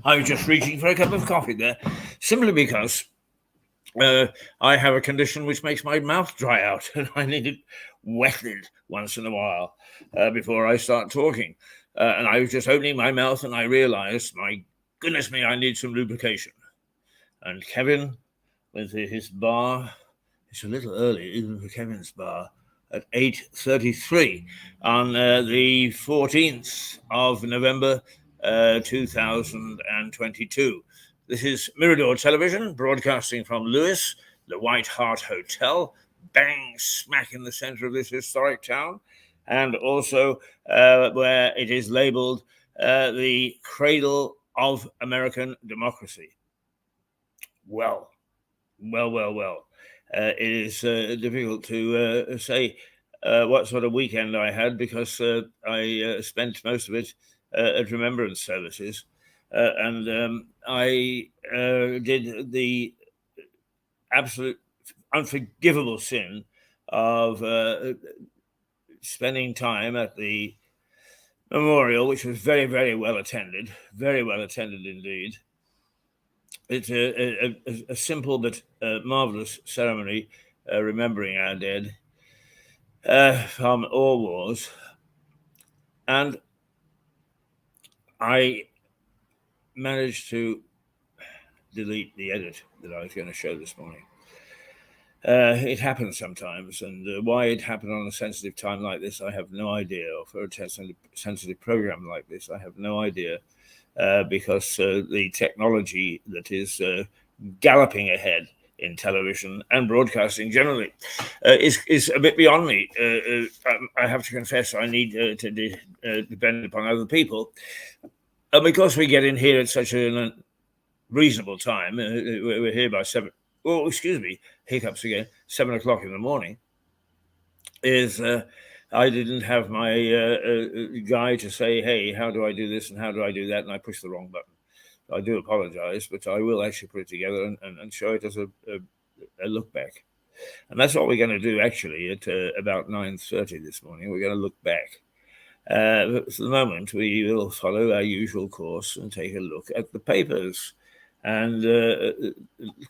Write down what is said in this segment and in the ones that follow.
I was just reaching for a cup of coffee there, simply because I have a condition which makes my mouth dry out, and I need it wetted once in a while before I start talking. And I was just opening my mouth, and I realized, my goodness me, I need some lubrication. And Kevin, with his bar, it's a little early even for Kevin's bar, at 8:33 on the 14th of November, 2022. This is Mirador Television, broadcasting from Lewis, the White Hart Hotel, bang smack in the center of this historic town, and also where it is labeled the cradle of American democracy. Well. It is difficult to say what sort of weekend I had, because I spent most of it at remembrance services. And I did the absolute unforgivable sin of spending time at the memorial, which was very, very well attended indeed. It's a simple but marvelous ceremony remembering our dead from all wars. And I managed to delete the edit that I was going to show this morning. It happens sometimes, and why it happened on a sensitive time like this, I have no idea. Or for a sensitive program like this, I have no idea, because the technology that is galloping ahead in television and broadcasting generally is a bit beyond me. I have to confess, I need to depend upon other people. And because we get in here at such a reasonable time, we're here by 7. Oh, excuse me, hiccups again. 7 o'clock in the morning. Is I didn't have my guy to say, hey, how do I do this and how do I do that? And I pushed the wrong button. I do apologize, but I will actually put it together and show it as a look back. And that's what we're going to do actually at about 9:30 this morning. We're going to look back. For the moment, we will follow our usual course and take a look at the papers. And of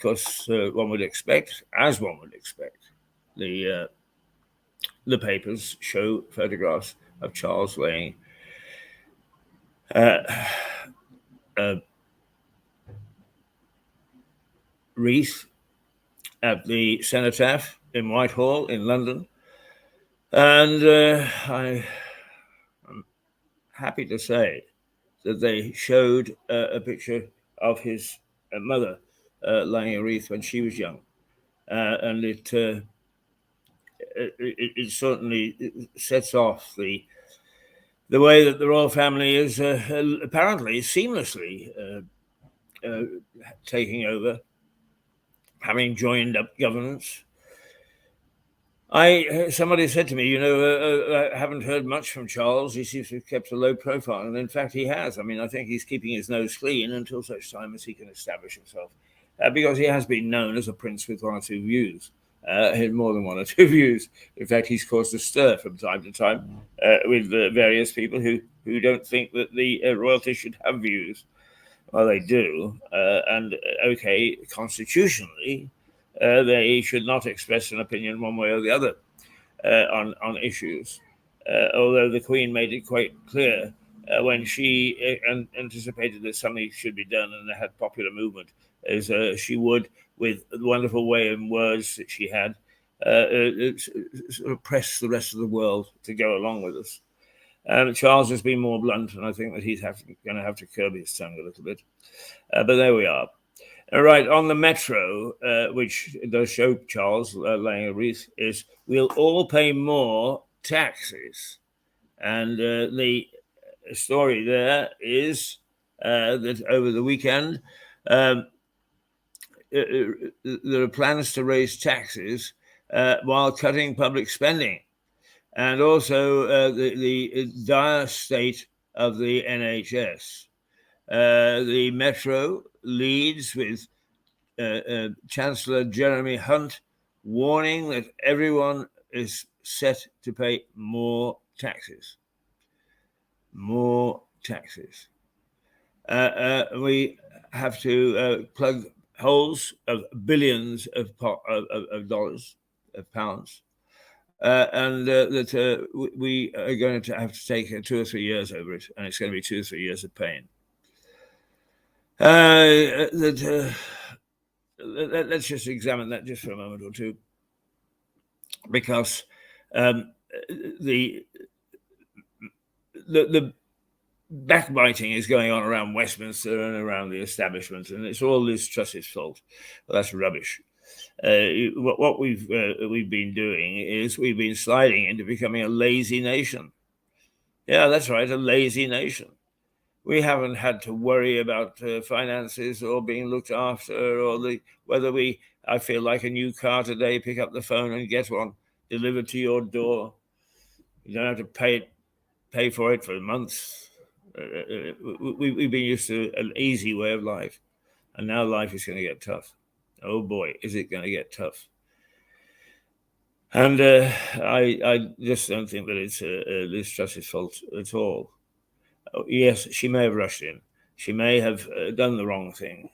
course, one would expect, the papers show photographs of Charles laying a wreath at the cenotaph in Whitehall in London. And I'm happy to say that they showed a picture of his mother laying a wreath when she was young. And it certainly sets off the way that the royal family is apparently seamlessly taking over, having joined up governance. Somebody said to me, I haven't heard much from Charles. He seems to have kept a low profile, and in fact, he has. I mean, I think he's keeping his nose clean until such time as he can establish himself, because he has been known as a prince with one or two views. More than one or two views. In fact, he's caused a stir from time to time with various people who don't think that the royalty should have views. Well, they do, and okay, constitutionally, they should not express an opinion one way or the other on issues. Although the Queen made it quite clear when she anticipated that something should be done and they had popular movement, as she would, with the wonderful way and words that she had, sort of press the rest of the world to go along with us. Charles has been more blunt, and I think that he's going to have to curb his tongue a little bit. But there we are. All right, on the Metro, which does show Charles laying a wreath, is we'll all pay more taxes. And the story there is that over the weekend, there are plans to raise taxes while cutting public spending, and also the dire state of the NHS. The Metro leads with Chancellor Jeremy Hunt warning that everyone is set to pay more taxes. More taxes. We have to plug holes of billions of dollars, of pounds, and that we are going to have to take 2 or 3 years over it, and it's going to be 2 or 3 years of pain. Let's just examine that just for a moment or two, because the backbiting is going on around Westminster and around the establishment, and it's all Liz Truss's fault. Well, that's rubbish. What we've been doing is we've been sliding into becoming a lazy nation. Yeah, that's right, a lazy nation. We haven't had to worry about finances or being looked after, or whether I feel like a new car today, pick up the phone and get one delivered to your door. You don't have to pay for it for months. We've been used to an easy way of life, and now life is going to get tough. Oh boy, is it going to get tough. And I just don't think that it's Liz Truss's fault at all. Oh, yes, she may have rushed in. She may have done the wrong thing.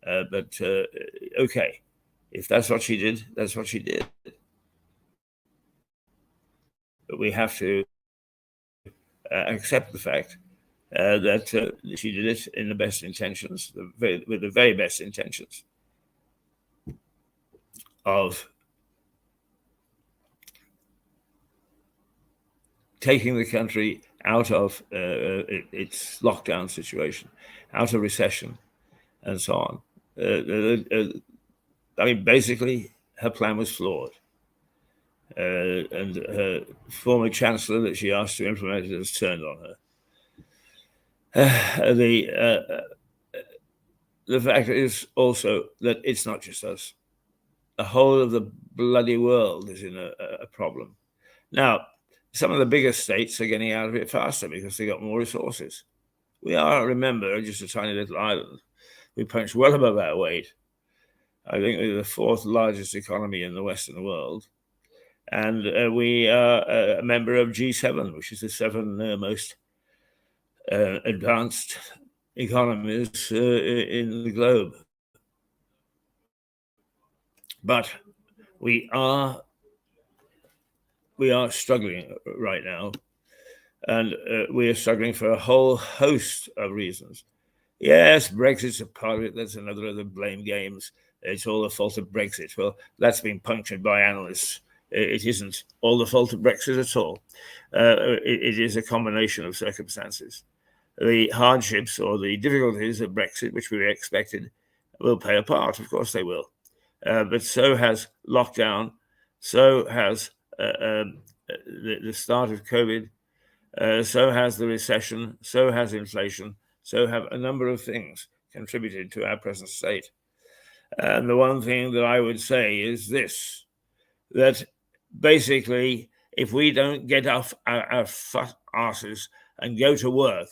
But okay, if that's what she did, that's what she did. But we have to accept the fact that she did it in the best intentions, with the very best intentions of taking the country out of its lockdown situation, out of recession, and so on. I mean, basically, her plan was flawed. And her former chancellor that she asked to implement it has turned on her. The fact is also that it's not just us. The whole of the bloody world is in a problem. Now, some of the biggest states are getting out of it faster because they got more resources. We are, remember, just a tiny little island. We punch well above our weight. I think we're the fourth largest economy in the Western world. And we are a member of G7, which is the seven most advanced economies in the globe. But we are struggling right now, and we are struggling for a whole host of reasons. Yes, Brexit's a part of it. That's another of the blame games. It's all the fault of Brexit. Well, that's been punctured by analysts. It isn't all the fault of Brexit at all. It is a combination of circumstances. The hardships or the difficulties of Brexit, which we expected, will play a part. Of course they will. But so has lockdown, so has the start of COVID, so has the recession, so has inflation, so have a number of things contributed to our present state. And the one thing that I would say is this, that basically, if we don't get off our fat asses and go to work,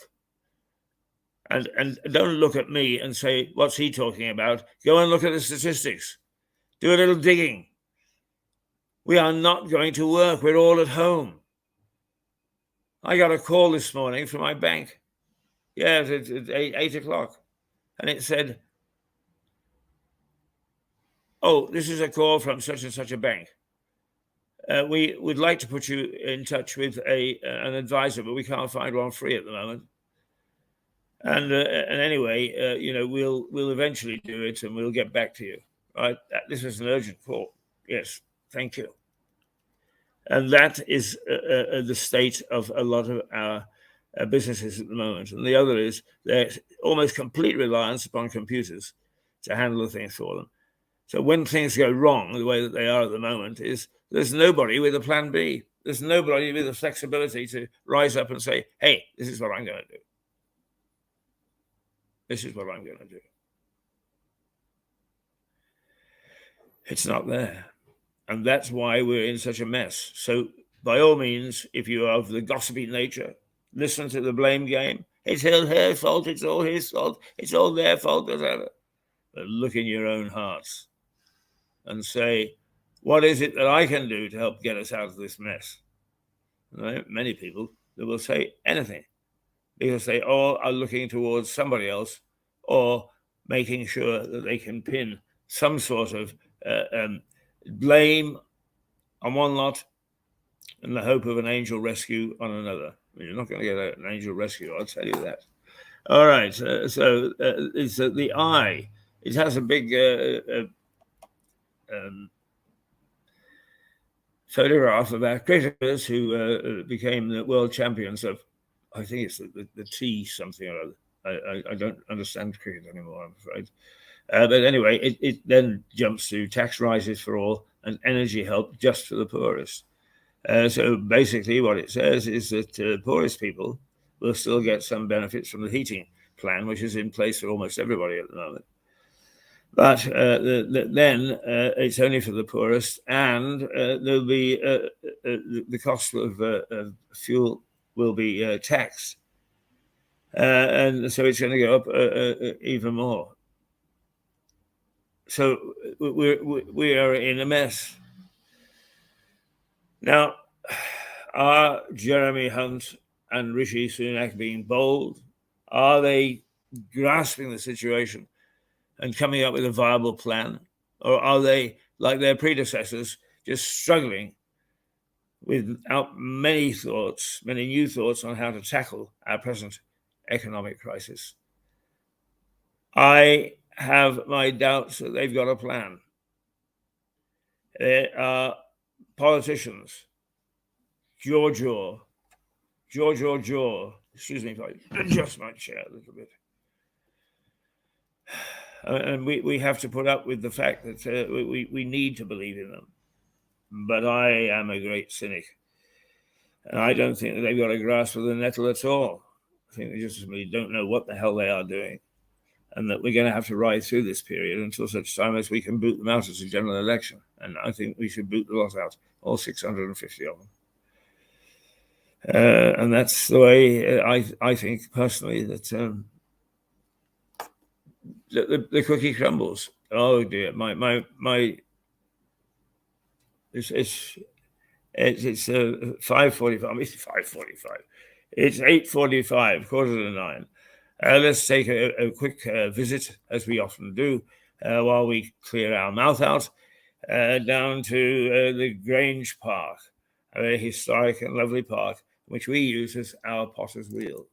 and don't look at me and say, what's he talking about? Go and look at the statistics. Do a little digging. We are not going to work. We're all at home. I got a call this morning from my bank. Yeah, it's 8 o'clock. And it said, oh, this is a call from such and such a bank. We would like to put you in touch with an advisor, but we can't find one free at the moment. And anyway, we'll eventually do it, and we'll get back to you. Right? This is an urgent call. Yes, thank you. And that is the state of a lot of our businesses at the moment. And the other is their almost complete reliance upon computers to handle the things for them. So when things go wrong, the way that they are at the moment, is there's nobody with a plan B. There's nobody with the flexibility to rise up and say, hey, this is what I'm going to do. This is what I'm going to do. It's not there. And that's why we're in such a mess. So by all means, if you are of the gossipy nature, listen to the blame game. It's her fault. It's all his fault. It's all their fault. Whatever. But look in your own hearts and say, what is it that I can do to help get us out of this mess? Right? Many people that will say anything. because they all are looking towards somebody else or making sure that they can pin some sort of blame on one lot and the hope of an angel rescue on another. You're not going to get an angel rescue, I'll tell you that. All right, so it's the eye. It has a big photograph of our cricketers who became the world champions of, I think it's the T something or other. I don't understand cricket anymore, I'm afraid. But anyway, it then jumps to tax rises for all and energy help just for the poorest. So basically what it says is that poorest people will still get some benefits from the heating plan, which is in place for almost everybody at the moment. But then it's only for the poorest, and there'll be the cost of fuel will be taxed, and so it's going to go up even more. So we are in a mess now. Are Jeremy Hunt and Rishi Sunak being bold? Are they grasping the situation and coming up with a viable plan? Or are they, like their predecessors, just struggling without many new thoughts on how to tackle our present economic crisis? I have my doubts that they've got a plan. There are politicians, jaw. Excuse me if I adjust my chair a little bit. And we have to put up with the fact that we need to believe in them. But I am a great cynic. And I don't think that they've got a grasp of the nettle at all. I think they just really don't know what the hell they are doing. And that we're going to have to ride through this period until such time as we can boot them out as a general election. And I think we should boot the lot out, all 650 of them. And that's the way I think personally that the cookie crumbles. Oh dear, it's 5:45. It's 5:45. It's 8:45, quarter to 9. Let's take a quick visit, as we often do, while we clear our mouth out, down to the Grange Park, a very historic and lovely park, which we use as our potter's wheel.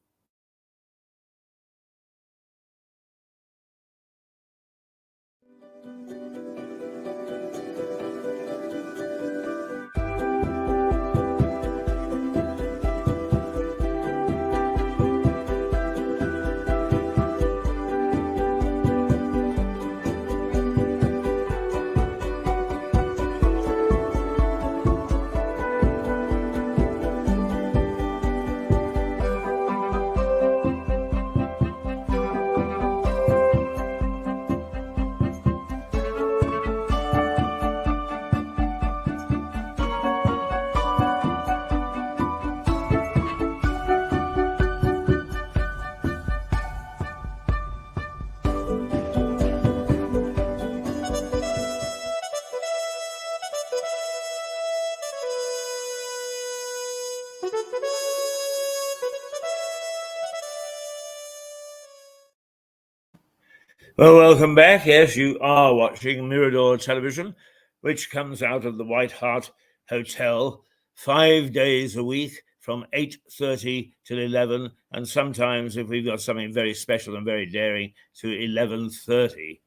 Well, welcome back. Yes, you are watching Mirador television, which comes out of the White Hart Hotel 5 days a week from 8:30 till 11, and sometimes, if we've got something very special and very daring, to 11:30.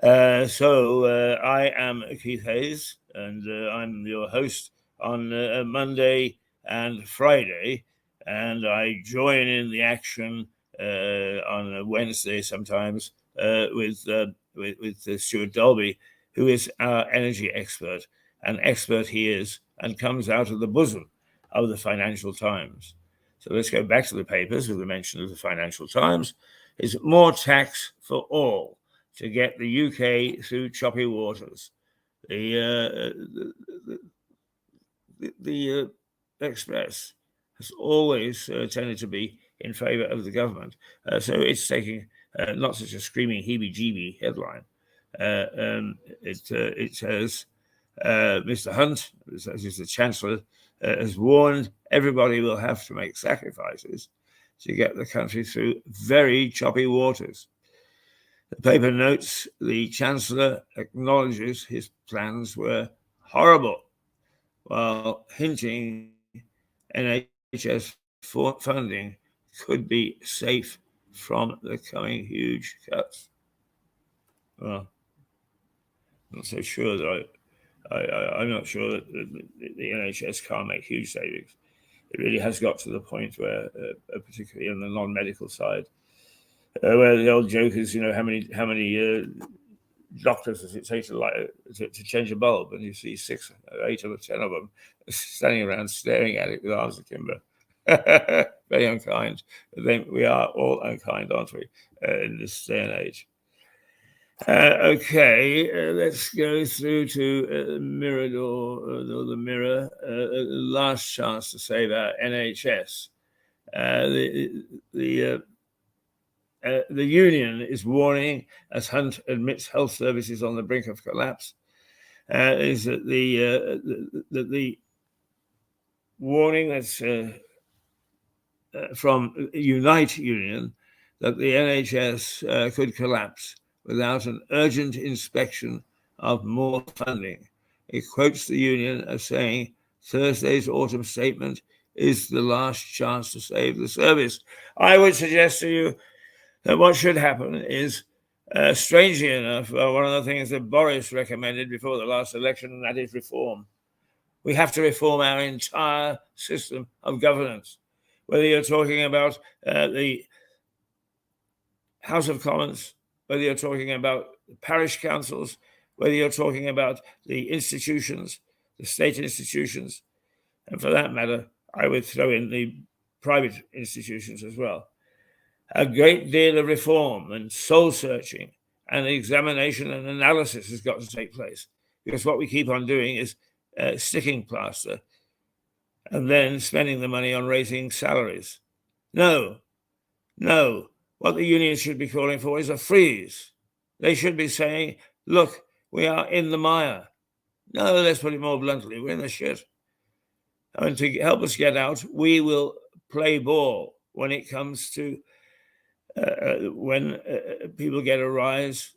I am Keith Hayes, and I'm your host on Monday and Friday, and I join in the action on a Wednesday sometimes with Stuart Dolby, who is our energy expert. An expert he is, and comes out of the bosom of the Financial Times. So let's go back to the papers with the mention of the Financial Times. It's more tax for all to get the UK through choppy waters. The Express has always tended to be in favour of the government. So it's taking not such a screaming heebie-jeebie headline. It says Mr. Hunt, as is the Chancellor, has warned everybody will have to make sacrifices to get the country through very choppy waters. The paper notes the Chancellor acknowledges his plans were horrible, while hinting NHS funding could be safe from the coming huge cuts. Well, I'm not so sure that I'm not sure that the NHS can't make huge savings. It really has got to the point where, particularly on the non-medical side, where the old joke is, how many doctors does it take to change a bulb? And you see 6, 8, or 10 of them standing around staring at it with arms akimbo. Very unkind. We are all unkind, aren't we, in this day and age? Okay, let's go through to Mirador, the Mirror. Last chance to save our NHS. The union is warning, as Hunt admits health services on the brink of collapse, is that the warning that's from Unite Union that the NHS could collapse without an urgent inspection of more funding. It quotes the union as saying Thursday's autumn statement is the last chance to save the service. I would suggest to you that what should happen is, strangely enough, one of the things that Boris recommended before the last election, and that is reform. We have to reform our entire system of governance. Whether you're talking about the House of Commons, whether you're talking about parish councils, whether you're talking about the institutions, the state institutions, and for that matter, I would throw in the private institutions as well. A great deal of reform and soul searching and examination and analysis has got to take place, because what we keep on doing is sticking plaster and then spending the money on raising salaries. No. What the union should be calling for is a freeze. They should be saying, look, we are in the mire. No, let's put it more bluntly, we're in the shit. And to help us get out, we will play ball when it comes to when people get a rise.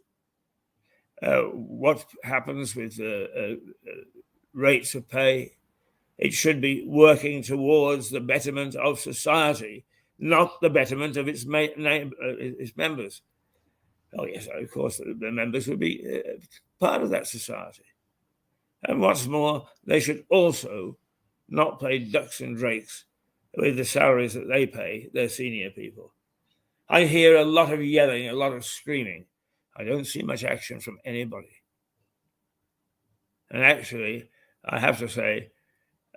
What happens with rates of pay? It should be working towards the betterment of society, not the betterment of its members. Oh, yes, of course, the members would be part of that society. And what's more, they should also not pay ducks and drakes with the salaries that they pay their senior people. I hear a lot of yelling, a lot of screaming. I don't see much action from anybody. And actually, I have to say,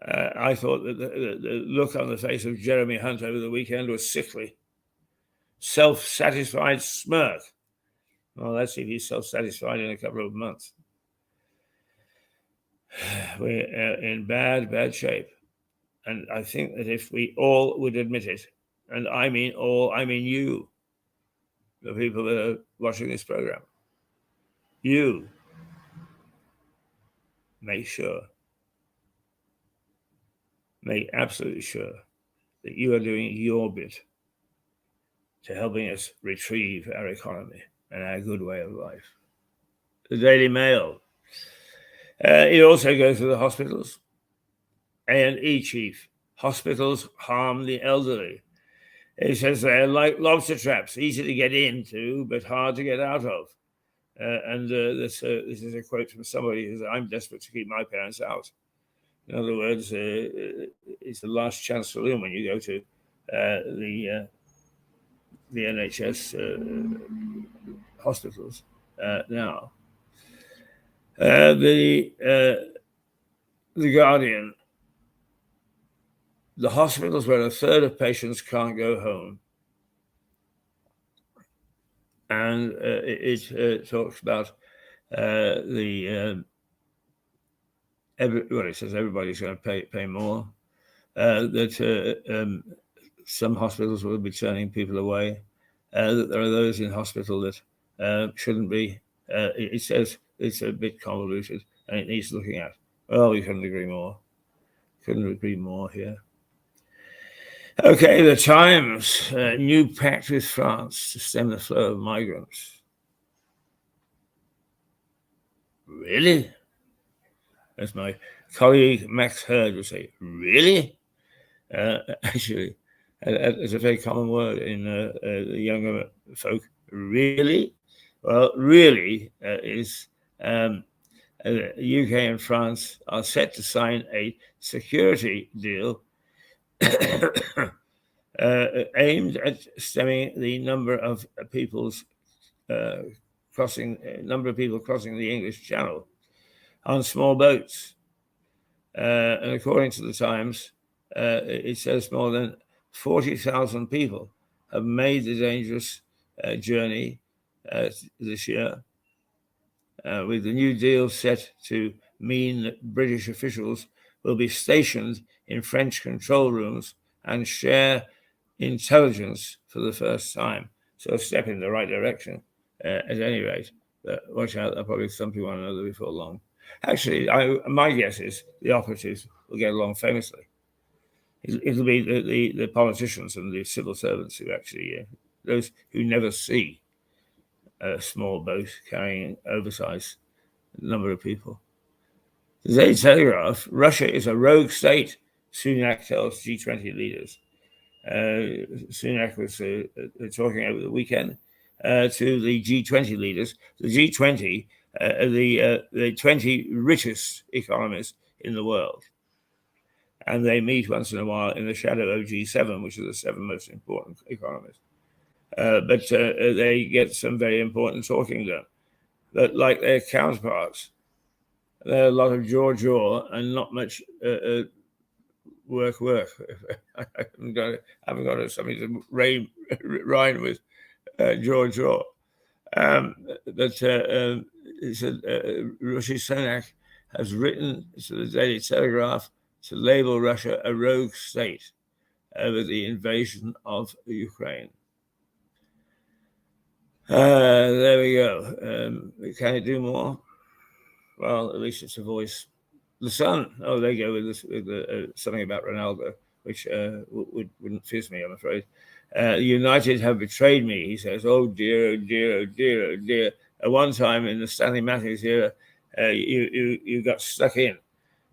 I thought that the look on the face of Jeremy Hunt over the weekend was sickly. Self-satisfied smirk. Well, let's see if he's self-satisfied in a couple of months. We're in bad shape. And I think that if we all would admit it, and I mean all, I mean you, the people that are watching this program, you make absolutely sure that you are doing your bit to helping us retrieve our economy and our good way of life. The Daily Mail. It also goes to the hospitals. A&E chief. Hospitals harm the elderly. He says they're like lobster traps, easy to get into, but hard to get out of. This is a quote from somebody who says, I'm desperate to keep my parents out. In other words, it's the last chance saloon when you go to the NHS hospitals now. The Guardian. The hospitals where a third of patients can't go home. And it talks about it says everybody's going to pay more. That some hospitals will be turning people away. That there are those in hospital that shouldn't be. It says it's a bit convoluted, and it needs looking at. Well, we couldn't agree more. Couldn't agree more here. Okay, the Times. New pact with France to stem the flow of migrants. Really? As my colleague Max Hurd would say, really? Actually, it's a very common word in the younger folk. Really? Well, really is the UK and France are set to sign a security deal aimed at stemming the number of people crossing the English Channel on small boats. And according to the Times, it says more than 40,000 people have made the dangerous journey this year, with the new deal set to mean that British officials will be stationed in French control rooms and share intelligence for the first time. So a step in the right direction, at any rate. But watch out, they'll probably thump you one another before long. Actually, my guess is the operatives will get along famously. It'll be the politicians and the civil servants who actually, those who never see a small boat carrying an oversized number of people. The Daily Telegraph, Russia is a rogue state, Sunak tells G20 leaders. Sunak was talking over the weekend to the G20 leaders. The G20 the 20 richest economies in the world. And they meet once in a while in the shadow of G7, which are the 7 most important economies. But they get some very important talking done. But like their counterparts, there are a lot of jaw and not much work. I haven't got something to rhyme with jaw. But he said Rishi Sunak has written to the Daily Telegraph to label Russia a rogue state over the invasion of Ukraine. There we go. Can it do more? Well, at least it's a voice. The Sun. Oh, they go with something about Ronaldo, which wouldn't fizz me, I'm afraid. United have betrayed me, he says. Oh dear, oh dear, oh dear, oh dear. At one time in the Stanley Matthews era, you got stuck in,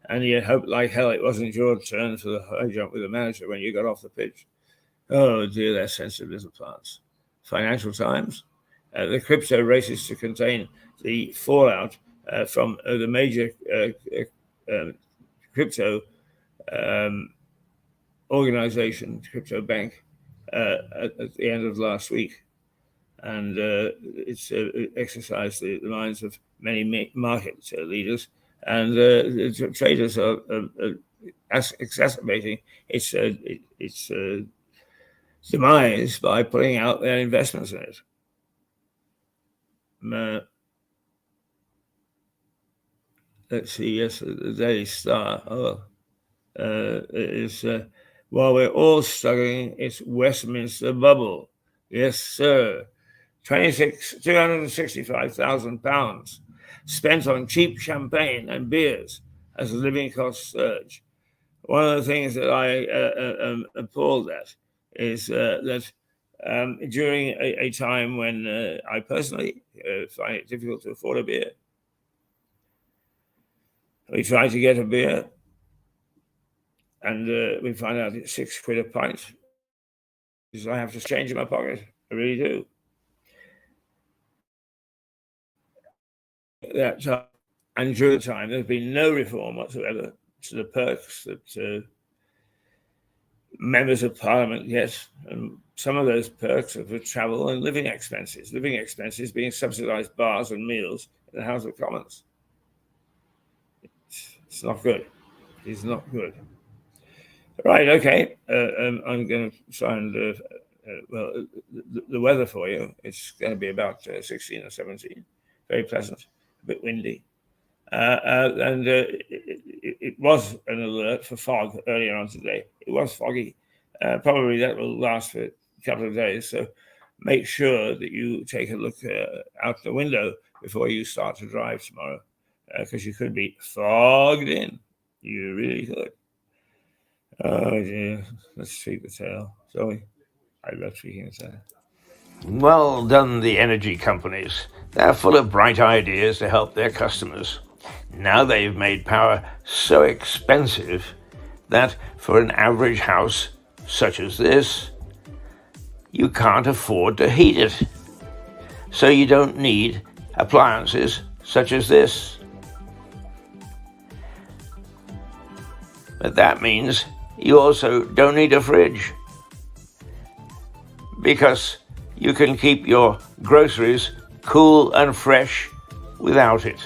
and you hoped like hell it wasn't your turn for the high jump with the manager when you got off the pitch. Oh dear, they're sensitive little plants. Financial Times. The crypto races to contain the fallout from the major crypto organization, crypto bank, at the end of last week. And it's exercised the minds of many market leaders. And the traders are exacerbating its demise by putting out their investments in it. Let's see, yes, the Daily Star. While we're all struggling, it's Westminster bubble. Yes, sir. £265,000 spent on cheap champagne and beers as living costs surge. One of the things that I am appalled at is that during a time when I personally find it difficult to afford a beer, we try to get a beer, and we find out it's £6 a pint. Because I have to change in my pocket. I really do. That time, and during the time, there's been no reform whatsoever to the perks that members of Parliament get, and some of those perks are for travel and living expenses being subsidised bars and meals in the House of Commons. It's not good. It's not good. Right, okay. I'm going to try and, the weather for you. It's going to be about 16 or 17. Very pleasant, a bit windy. And it was an alert for fog earlier on today. It was foggy. Probably that will last for a couple of days. So make sure that you take a look out the window before you start to drive tomorrow. because you could be fogged in. You really could. Oh dear. Let's tweak the tail. Sorry. I love tweaking the tail. Well done, the energy companies. They're full of bright ideas to help their customers. Now they've made power so expensive that for an average house such as this, you can't afford to heat it. So you don't need appliances such as this. But that means you also don't need a fridge, because you can keep your groceries cool and fresh without it.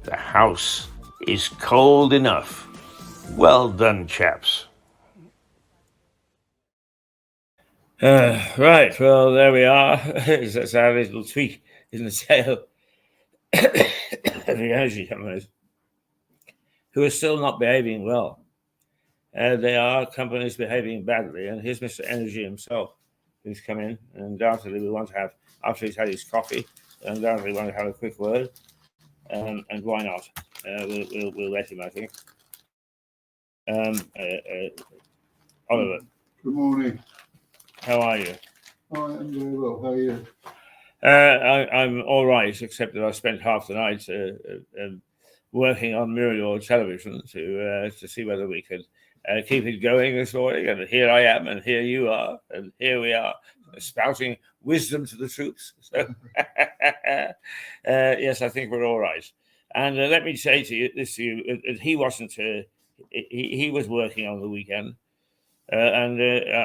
The house is cold enough. Well done, chaps. Right, well, there we are. That's our little tweak in the tail of the energy companies, who are still not behaving well. They are companies behaving badly, and here's Mr. Energy himself, who's come in, and undoubtedly we want to have, after he's had his coffee, undoubtedly want to have a quick word, and why not? We'll let him, I think. Oliver. Good morning. How are you? I'm very well. How are you? I'm all right, except that I spent half the night working on Mirador television to see whether we could keep it going this morning. And here I am, and here you are, and here we are, spouting wisdom to the troops. So, yes, I think we're all right. And let me say to you, he wasn't. He was working on the weekend. And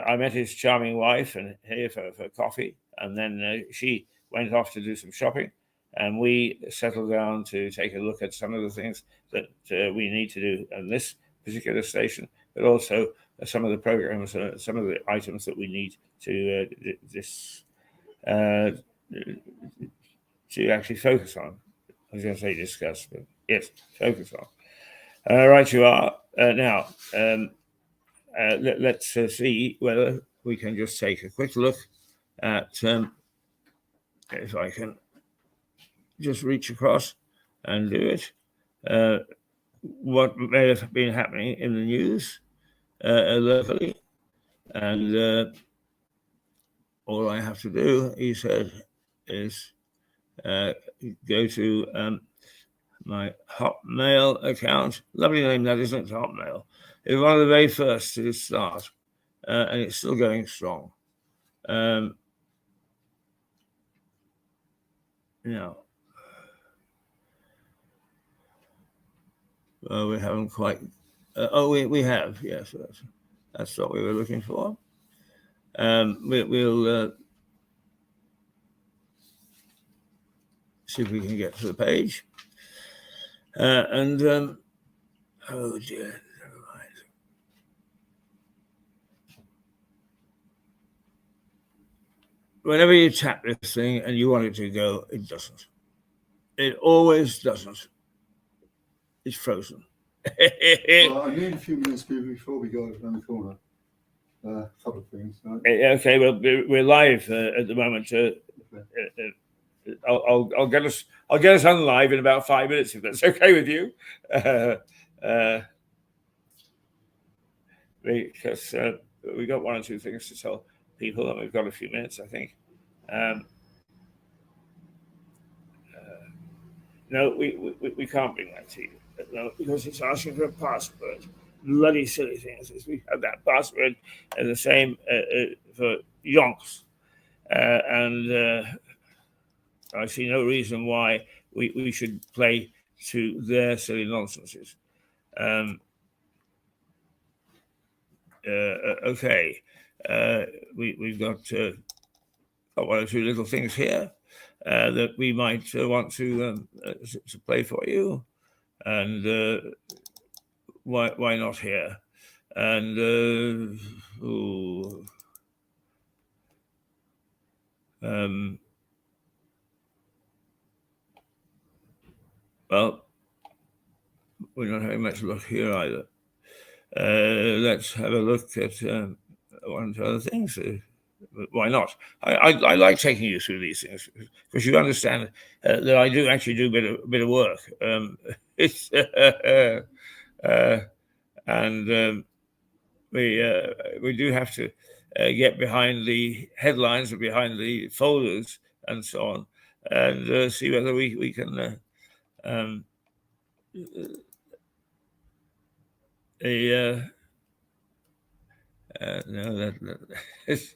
I met his charming wife and here for coffee, and then she went off to do some shopping, and we settled down to take a look at some of the things that we need to do on this particular station, but also some of the programs, some of the items that we need to to actually focus on. I was going to say discuss, but yes, focus on. Right, you are now. Let's see whether we can just take a quick look at, if I can just reach across and do it, what may have been happening in the news locally. And all I have to do, he said, is go to my Hotmail account. Lovely name, that isn't Hotmail. It's one of the very first to start, and it's still going strong. Now, we haven't quite. We have, yes. That's what we were looking for. We'll see if we can get to the page. Oh dear. Whenever you tap this thing and you want it to go, it doesn't. It always doesn't. It's frozen. Well, I need a few minutes before we go around the corner. A couple of things. Right? Okay, well, we're live at the moment. I'll get us on live in about 5 minutes if that's okay with you. Because we got one or two things to tell people, and we've got a few minutes, I think. No, we can't bring that to you. No, because it's asking for a password. Bloody silly things. We have that password the same for yonks. And I see no reason why we should play to their silly nonsenses. Okay. We've got one or two little things here that we might want to play for you. And why not here? And well, we're not having much luck here either. Let's have a look at one or two other things. why not? I like taking you through these things because you understand that I do actually do a bit of work. It's and we do have to get behind the headlines and behind the folders and so on, and see whether we can. No, it's,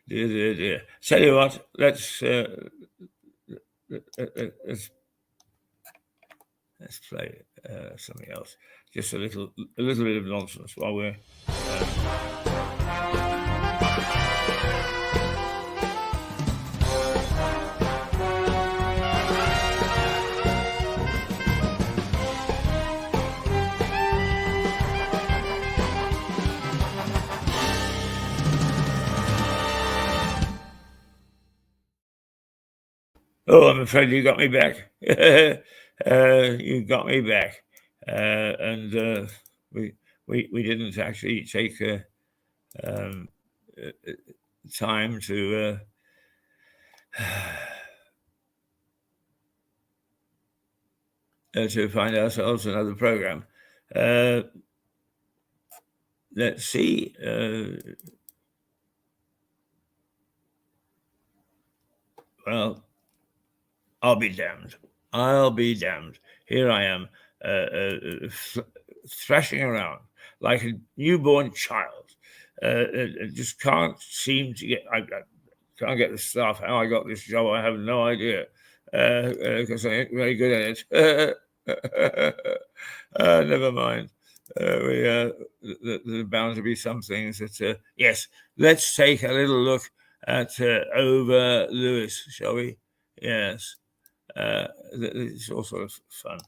dear. Tell you what, let's play something else. Just a little bit of nonsense while we're. Oh, I'm afraid you got me back. You got me back, and we didn't actually take time to find ourselves another program. Let's see. Well, I'll be damned. I'll be damned. Here I am, thrashing around like a newborn child. Just can't seem to get. I can't get the stuff. How I got this job, I have no idea. Because I ain't very good at it. Never mind. There's bound to be some things that. Yes, let's take a little look at Over Lewis, shall we? Yes. It's all sort of fun.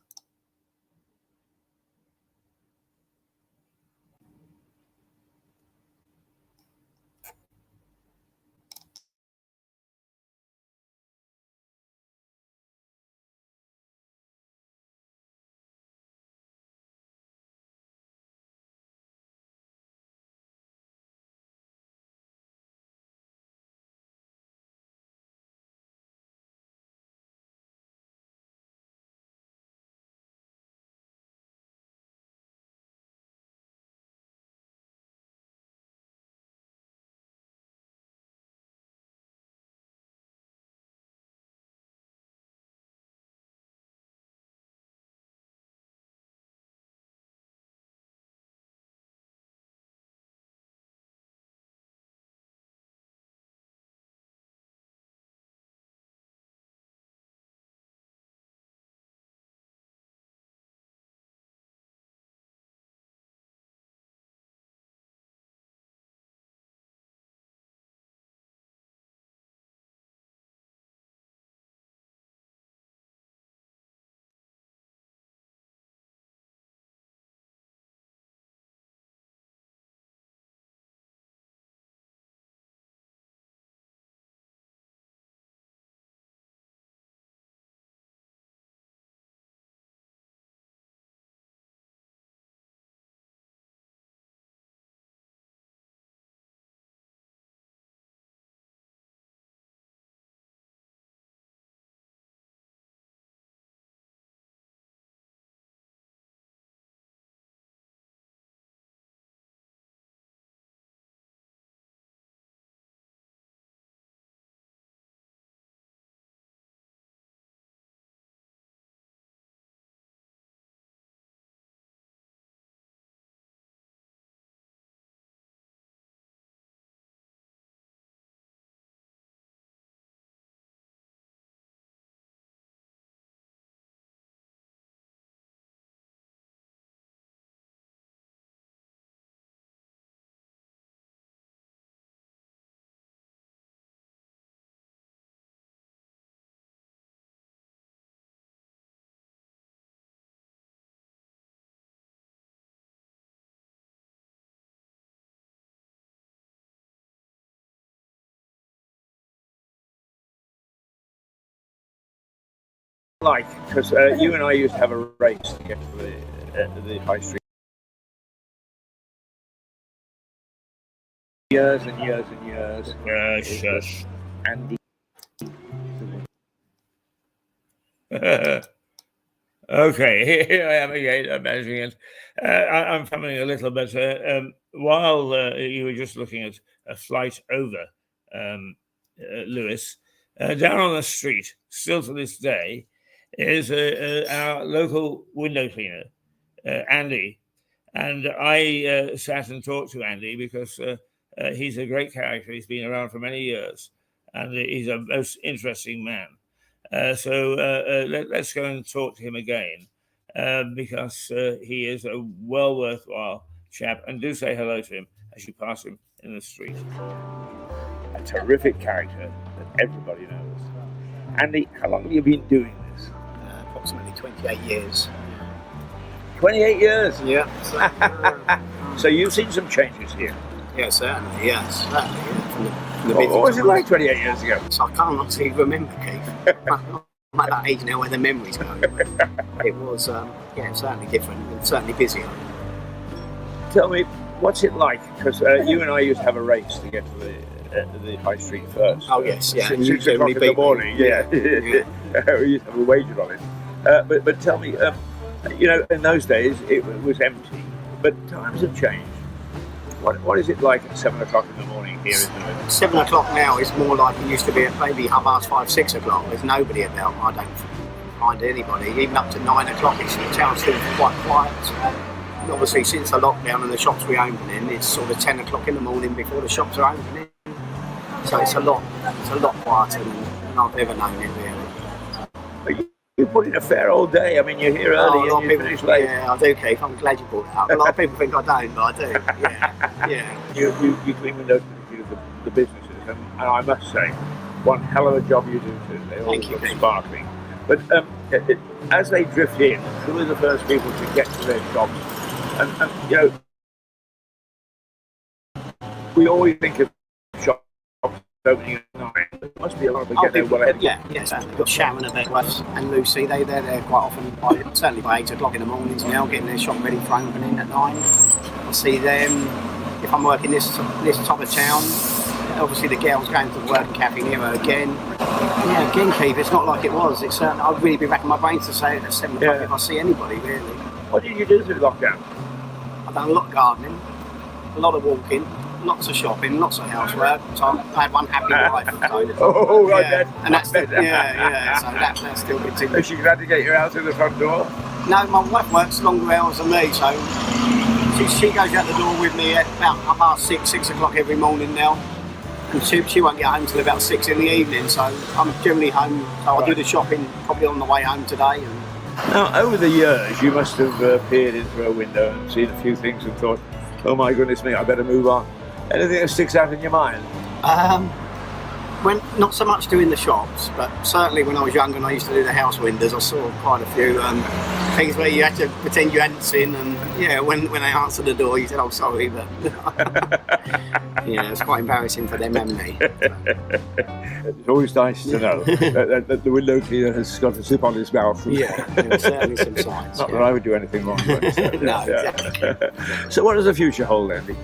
Like, because you and I used to have a race to get to the high street. Years and years and years. Yes. Andy. Okay, here I am again. I'm measuring it. I'm fumbling a little bit. While you were just looking at a flight over Lewis, down on the street, still to this day, is our local window cleaner, Andy. And I sat and talked to Andy because he's a great character. He's been around for many years, and he's a most interesting man. So let's go and talk to him again because he is a well worthwhile chap. And do say hello to him as you pass him in the street. A terrific character that everybody knows. Andy, how long have you been doing this? Approximately 28 years. 28 years? Yeah. So you've seen some changes here? Yeah, certainly, yes. Certainly, yeah. From the What was it like 28 years ago? So I can't honestly remember, Keith. I'm at that age now where the memories go. It was, certainly different and certainly busier. Tell me, what's it like? Because you and I used to have a race to get to the high street first. Oh, yes, yeah. And 6 o'clock in the morning, yeah. We used to have a wager on it. But tell me, in those days it was empty, but times have changed. What is it like at 7 o'clock in the morning here in Lewis? 7 o'clock now is more like it used to be at maybe 5:30, 6 o'clock. There's nobody about. I don't find anybody. Even up to 9 o'clock, the town's still quite quiet. And obviously, since the lockdown and the shops reopening, it's sort of 10 o'clock in the morning before the shops are opening. So it's a lot quieter than I've ever known it, really. You put in a fair old day. I mean, you're here early and you finish late. Yeah, I do, Keith. I'm glad you brought it up. A lot of people think I don't, but I do. Yeah. You clean windows for the businesses, and I must say, one hell of a job you do too. They all look sparkling. But as they drift in, who are the first people to get to their shops? And we always think of shops opening at 9. There must be a lot of them get there well ahead. Yeah, certainly. We've got Sharon and Bedworth and Lucy. They're there quite often, certainly by 8 o'clock in the mornings now, getting their shop ready for opening at 9. I see them if I'm working this top of town. Obviously, the girls going to work in Cafe Nero again. Yeah, again, Keith, it's not like it was. It's I'd really be racking my brains to say it at 7 o'clock if I see anybody, really. What did you do through lockdown? I've done a lot of gardening, a lot of walking, lots of shopping, lots of housework. So I had one happy wife. So, right, yeah. And that's so that still continues. Is she glad to get you out through the front door? No, my wife works longer hours than me, so she goes out the door with me at about 6 o'clock every morning now. And she won't get home till about 6 in the evening, so I'm generally home. So I'll do the shopping probably on the way home today. Now, over the years, you must have peered in through a window and seen a few things and thought, oh my goodness me, I better move on. Anything that sticks out in your mind? When not so much doing the shops, but certainly when I was younger and I used to do the house windows, I saw quite a few things where you had to pretend you hadn't seen, and when they answered the door, you said, "Oh, sorry," but it's quite embarrassing for them and me. It's always nice to know that the window cleaner has got a zip on his mouth. Certainly some signs. Not that I would do anything wrong. But, no, exactly. So, what does the future hold, Andy?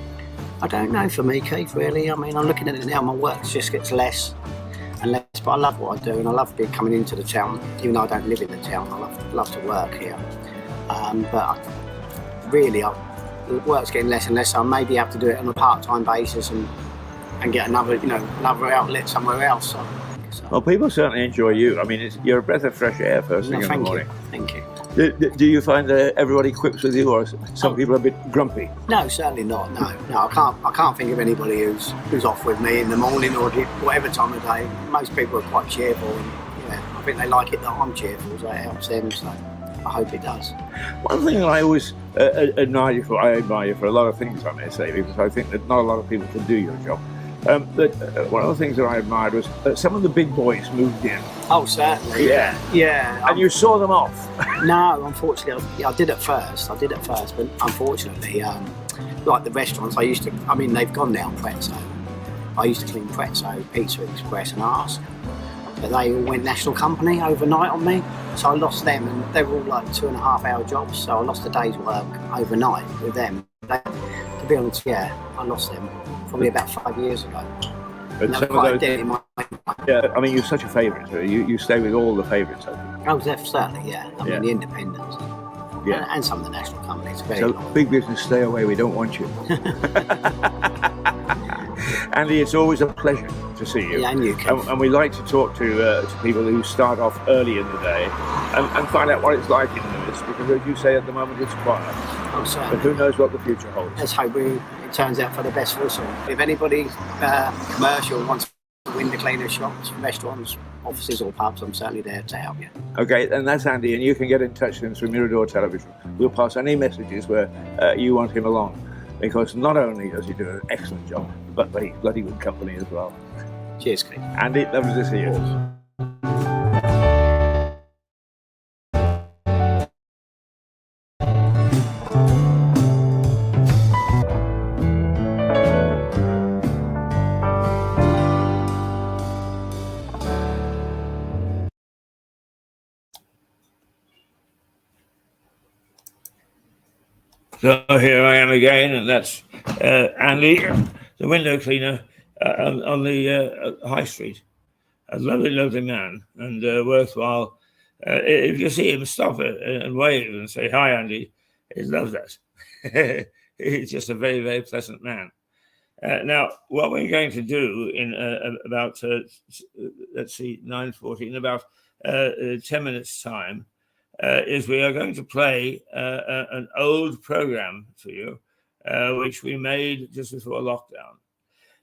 I don't know for me, Keith, really. I mean, I'm looking at it now, my work just gets less and less, but I love what I do and I love coming into the town, even though I don't live in the town. I love to work here. But the work's getting less and less, so I maybe have to do it on a part-time basis and get another outlet somewhere else. So. Well, people certainly enjoy you. I mean, you're a breath of fresh air first thing in the morning. Thank you. Do you find that everybody quips with you, or some people are a bit grumpy? No, certainly not. No, I can't think of anybody who's off with me in the morning or whatever time of day. Most people are quite cheerful, and I think they like it that I'm cheerful, so it helps them. So I hope it does. One thing that I always admire you for a lot of things, I may say, because I think that not a lot of people can do your job. One of the things that I admired was some of the big boys moved in. Oh, certainly. Yeah. And you saw them off. No, unfortunately, I did at first, but unfortunately, like the restaurants, they've gone now, Prezzo. I used to clean Prezzo, Pizza Express and Ask. but they all went national company overnight on me. So I lost them, and they were all like 2.5-hour jobs. So I lost a day's work overnight with them. To be honest, yeah, I lost them probably about 5 years ago. But And some quite of a dead in those, my yeah, I mean, you're such a favourite. You stay with all the favourites. Oh, certainly, yeah. I Yeah. mean, the independents and some of the national companies. Very So long. big business, stay away. We don't want you. Andy, it's always a pleasure to see you. Yeah, and you, Kev. And we like to talk to people who start off early in the day and find out what it's like in Lewis, because as you say, at the moment it's quiet. Oh, But certainly. who knows what the future holds? Let's hope it turns out for the best for us all. If anybody commercial wants window cleaner shops, restaurants, offices or pubs, I'm certainly there to help you. Okay, and that's Andy, and you can get in touch with him through Mirador Television. We'll pass any messages where you want him along, because not only does he do an excellent job, but he's bloody good company as well. Cheers, Keith. Andy, lovely to see you. So here I am again, and that's Andy, the window cleaner on the High Street. A lovely, lovely man, and worthwhile. If you see him, stop it and wave and say, "Hi, Andy." He loves that. He's just a very, very pleasant man. Now, what we're going to do in about, let's see, 9:40, in about 10 minutes' time, is we are going to play an old program for you, which we made just before lockdown.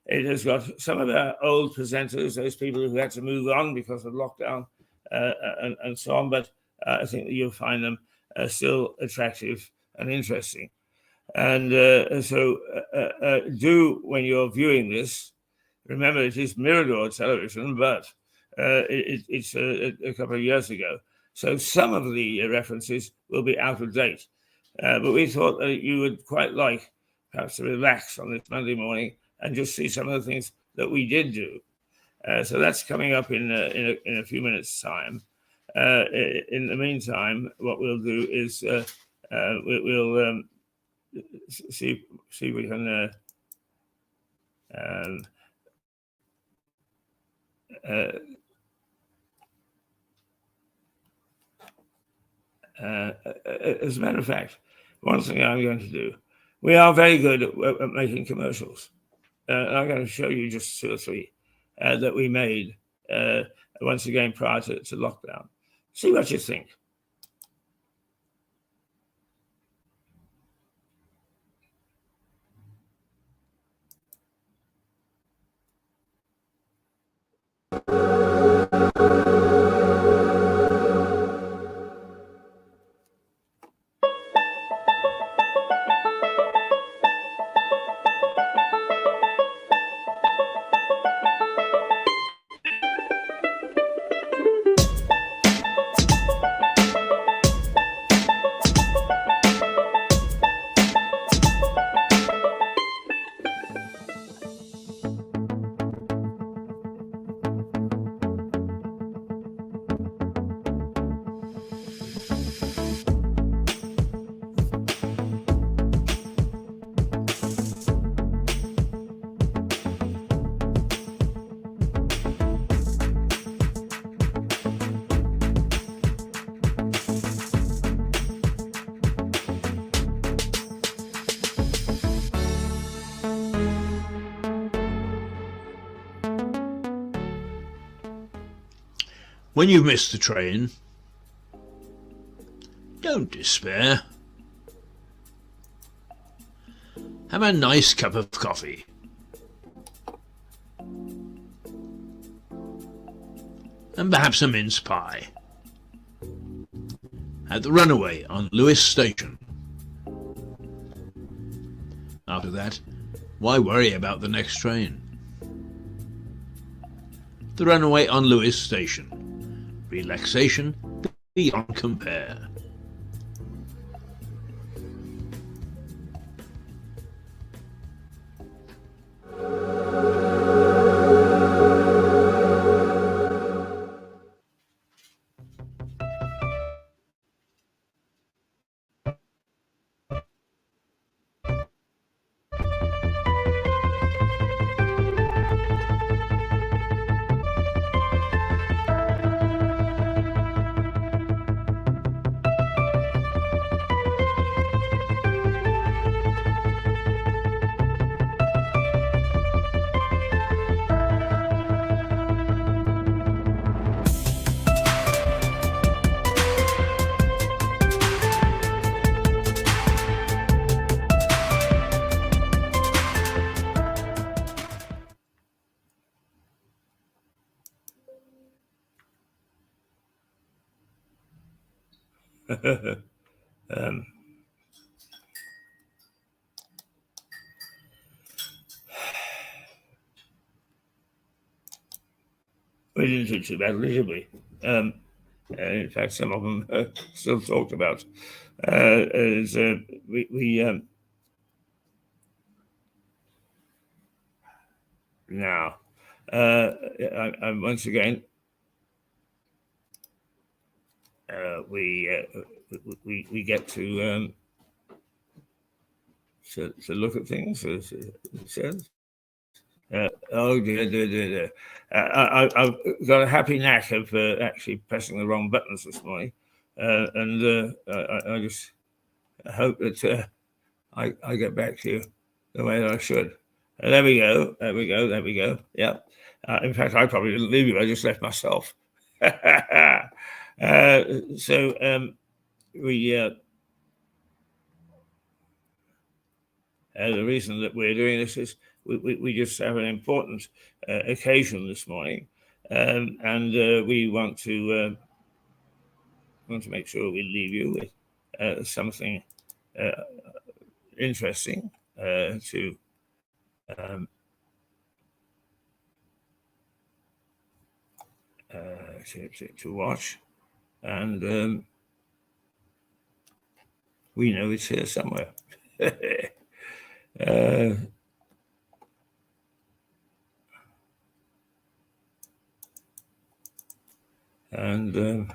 It has got some of our old presenters, those people who had to move on because of lockdown and so on, but I think that you'll find them still attractive and interesting. And so do, when you're viewing this, remember it is Mirador Television, but it's a couple of years ago. So some of the references will be out of date. But we thought that you would quite like perhaps to relax on this Monday morning and just see some of the things that we did do. So that's coming up in a few minutes' time. In the meantime, what we'll do is we'll see if we can as a matter of fact, one thing I'm going to do, we are very good at making commercials. I'm going to show you just 2 or 3 that we made once again prior to lockdown. See what you think. When you've missed the train, don't despair. Have a nice cup of coffee. And perhaps a mince pie. At the Runaway on Lewis Station. After that, why worry about the next train? The Runaway on Lewis Station. Relaxation beyond compare. We didn't do too badly, did we? In fact, some of them still talked about. Now, once again, we get to look at things, as it says. Oh dear. I've got a happy knack of actually pressing the wrong buttons this morning, and I just hope that I get back to you the way that I should. There we go. Yeah. In fact, I probably didn't leave you. I just left myself. The reason that we're doing this is we just have an important occasion this morning, and we want to make sure we leave you with something interesting to watch, and we know it's here somewhere. And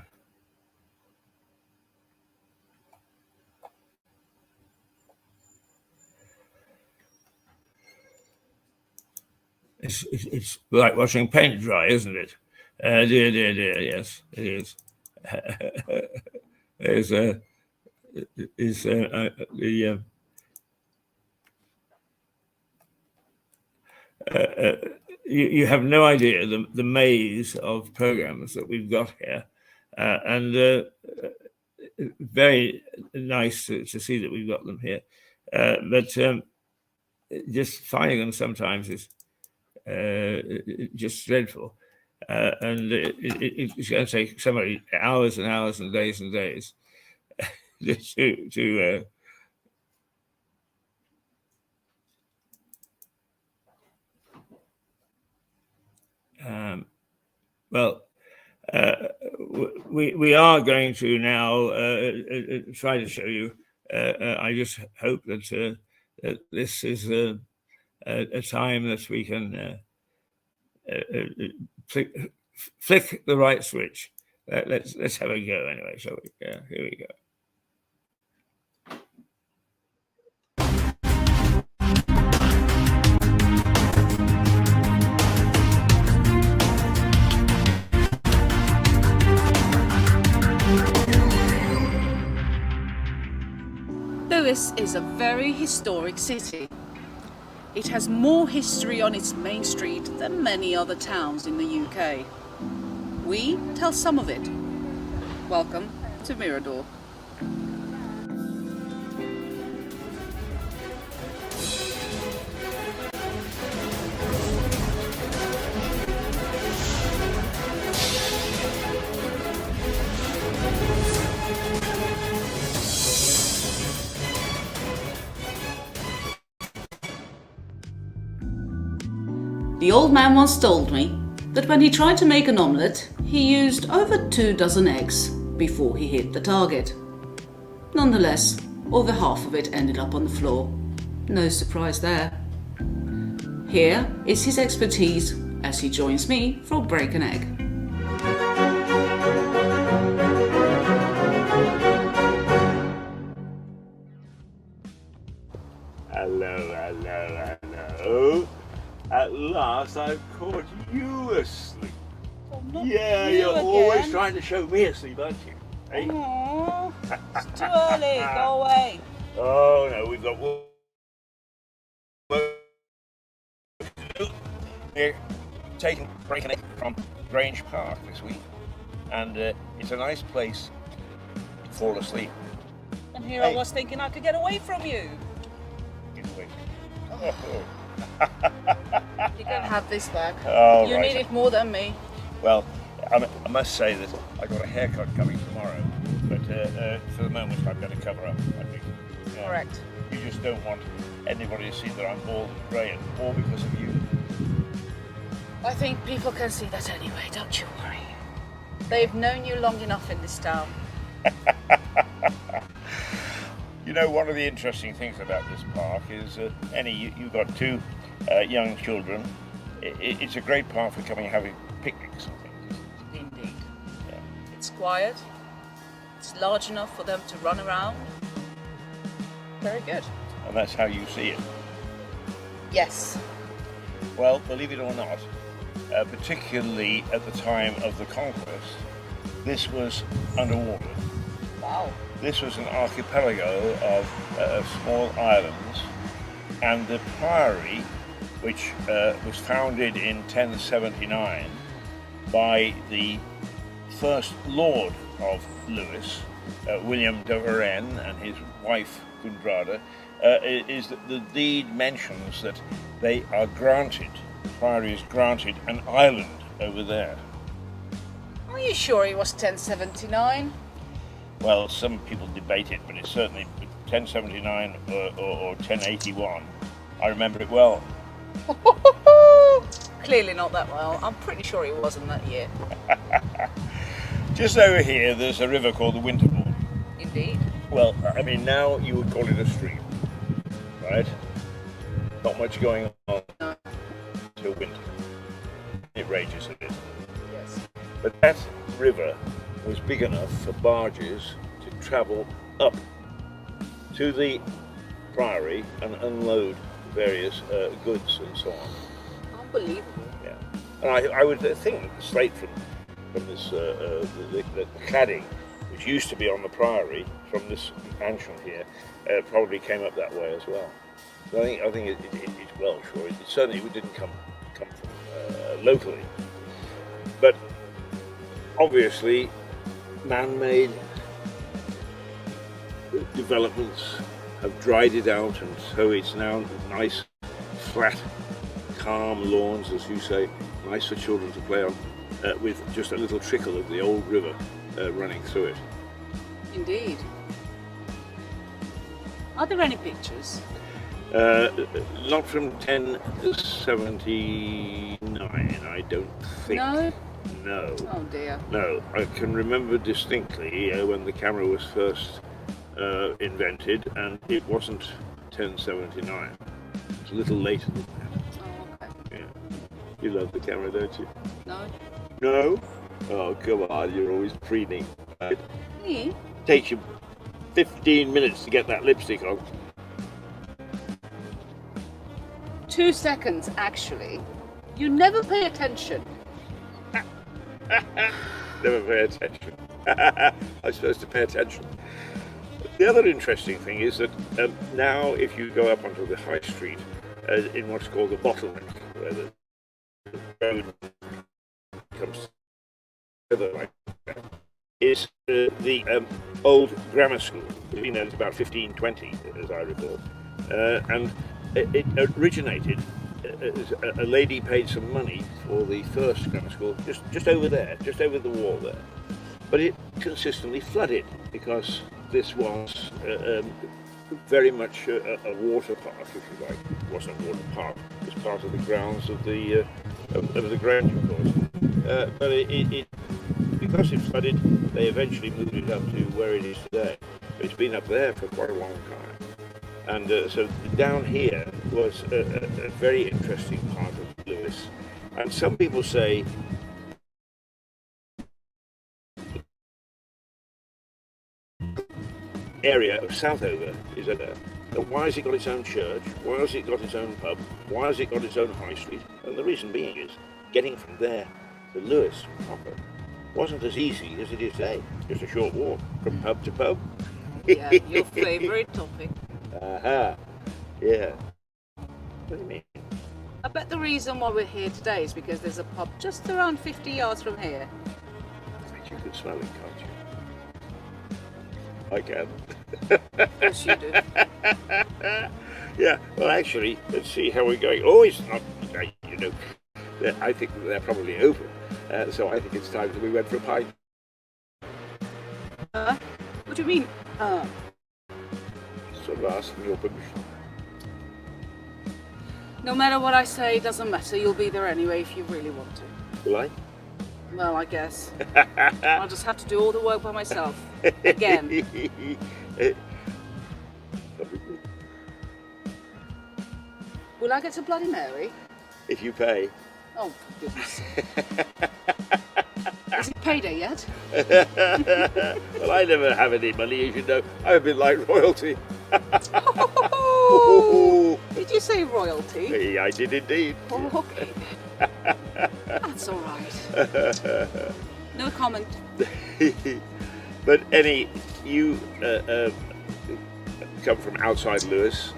it's like watching paint dry, isn't it? Dear, yes, it is. You have no idea the maze of programs that we've got here, and very nice to see that we've got them here. But just finding them sometimes is just dreadful, and it's going to take somebody hours and hours and days to we are going to now try to show you. I just hope that this is a time that we can flick the right switch. Let's have a go anyway, shall we? Yeah, here we go. Lewes is a very historic city. It has more history on its main street than many other towns in the UK. We tell some of it. Welcome to Mirador. The old man once told me that when he tried to make an omelette, he used over 24 eggs before he hit the target. Nonetheless, over half of it ended up on the floor. No surprise there. Here is his expertise as he joins me for Break an Egg. Hello. At last I've caught you asleep. Yeah, you're always trying to show me asleep, aren't you? Hey? Aww, it's too early, go away. Oh no, we've got work to do. We're taking Break an Egg from Grange Park this week, and it's a nice place to fall asleep. And here I was thinking I could get away from you. Get away. You can have this back. Oh, you right. need it more than me. Well, I must say that I got a haircut coming tomorrow, but for the moment I'd better cover up, I think. Correct. You just don't want anybody to see that I'm bald and grey, all because of you. I think people can see that anyway, don't you worry. They've known you long enough in this town. You know, one of the interesting things about this park is, you've got two young children. It's a great park for coming and having picnics, I think. Indeed. Yeah. It's quiet. It's large enough for them to run around. Very good. And that's how you see it. Yes. Well, believe it or not, particularly at the time of the conquest, this was underwater. Wow. This was an archipelago of small islands, and the priory, which was founded in 1079 by the first Lord of Lewis, William de Varenne, and his wife Gundrada, is that the deed mentions that they are granted, the priory is granted an island over there. Are you sure it was 1079? Well, some people debate it, but it's certainly 1079 or 1081. I remember it well. Clearly not that well. I'm pretty sure it wasn't that year. Just over here, there's a river called the Winterbourne. Indeed. Well, I mean, now you would call it a stream, right? Not much going on until winter. It rages a bit. Yes. But that river was big enough for barges to travel up to the priory and unload various goods and so on. Unbelievable. Yeah, and I would think the slate from this the cladding, which used to be on the priory from this mansion here, probably came up that way as well. So I think it's Welsh, or it certainly didn't come from locally, but obviously man-made developments have dried it out, and so it's now nice, flat, calm lawns, as you say, nice for children to play on, with just a little trickle of the old river running through it. Indeed. Are there any pictures? Not from 1079, I don't think. No? No. Oh dear. No, I can remember distinctly when the camera was first invented, and it wasn't 1079. It was a little later than that. Oh, okay. Yeah. You love the camera, don't you? No? No? Oh, come on, you're always preening. Right? Me? Takes you 15 minutes to get that lipstick on. 2 seconds, actually. You never pay attention. Never pay attention. I'm supposed to pay attention. The other interesting thing is that now if you go up onto the high street in what's called the bottleneck, where the road comes together like that, is the old grammar school. It's been there since about 1520, as I recall. And it originated, a lady paid some money for the first grammar school, just over there, just over the wall there. But it consistently flooded because this was very much a water park, if you like. It wasn't a water park. It was part of the grounds of the Grange, of course. But because it flooded, they eventually moved it up to where it is today. But it's been up there for quite a long time. And so down here was a very interesting part of Lewis. And some people say area of Southover is there. And why has it got its own church? Why has it got its own pub? Why has it got its own high street? And the reason being is getting from there to Lewis proper wasn't as easy as it is today. Just a short walk from pub to pub. Yeah, your favourite topic. Aha. Yeah. What do you mean? I bet the reason why we're here today is because there's a pub just around 50 yards from here. I think you can smell it, can't you? I can. Of course you do. Yeah, well actually, let's see how we're going. Oh, it's not, you know, I think they're probably open. So I think it's time that we went for a pint. What do you mean? Sort of asking your permission. No matter what I say, it doesn't matter. You'll be there anyway if you really want to. Will I? Well, I guess. I'll just have to do all the work by myself. Again. That'd be good. Will I get a Bloody Mary? If you pay. Oh, for goodness sake. Is it payday yet? Well, I never have any money, as you know. I'm a bit like royalty. Oh, did you say royalty? Hey, I did indeed. Oh, okay. That's all right. No comment. But Annie, you come from outside Lewis.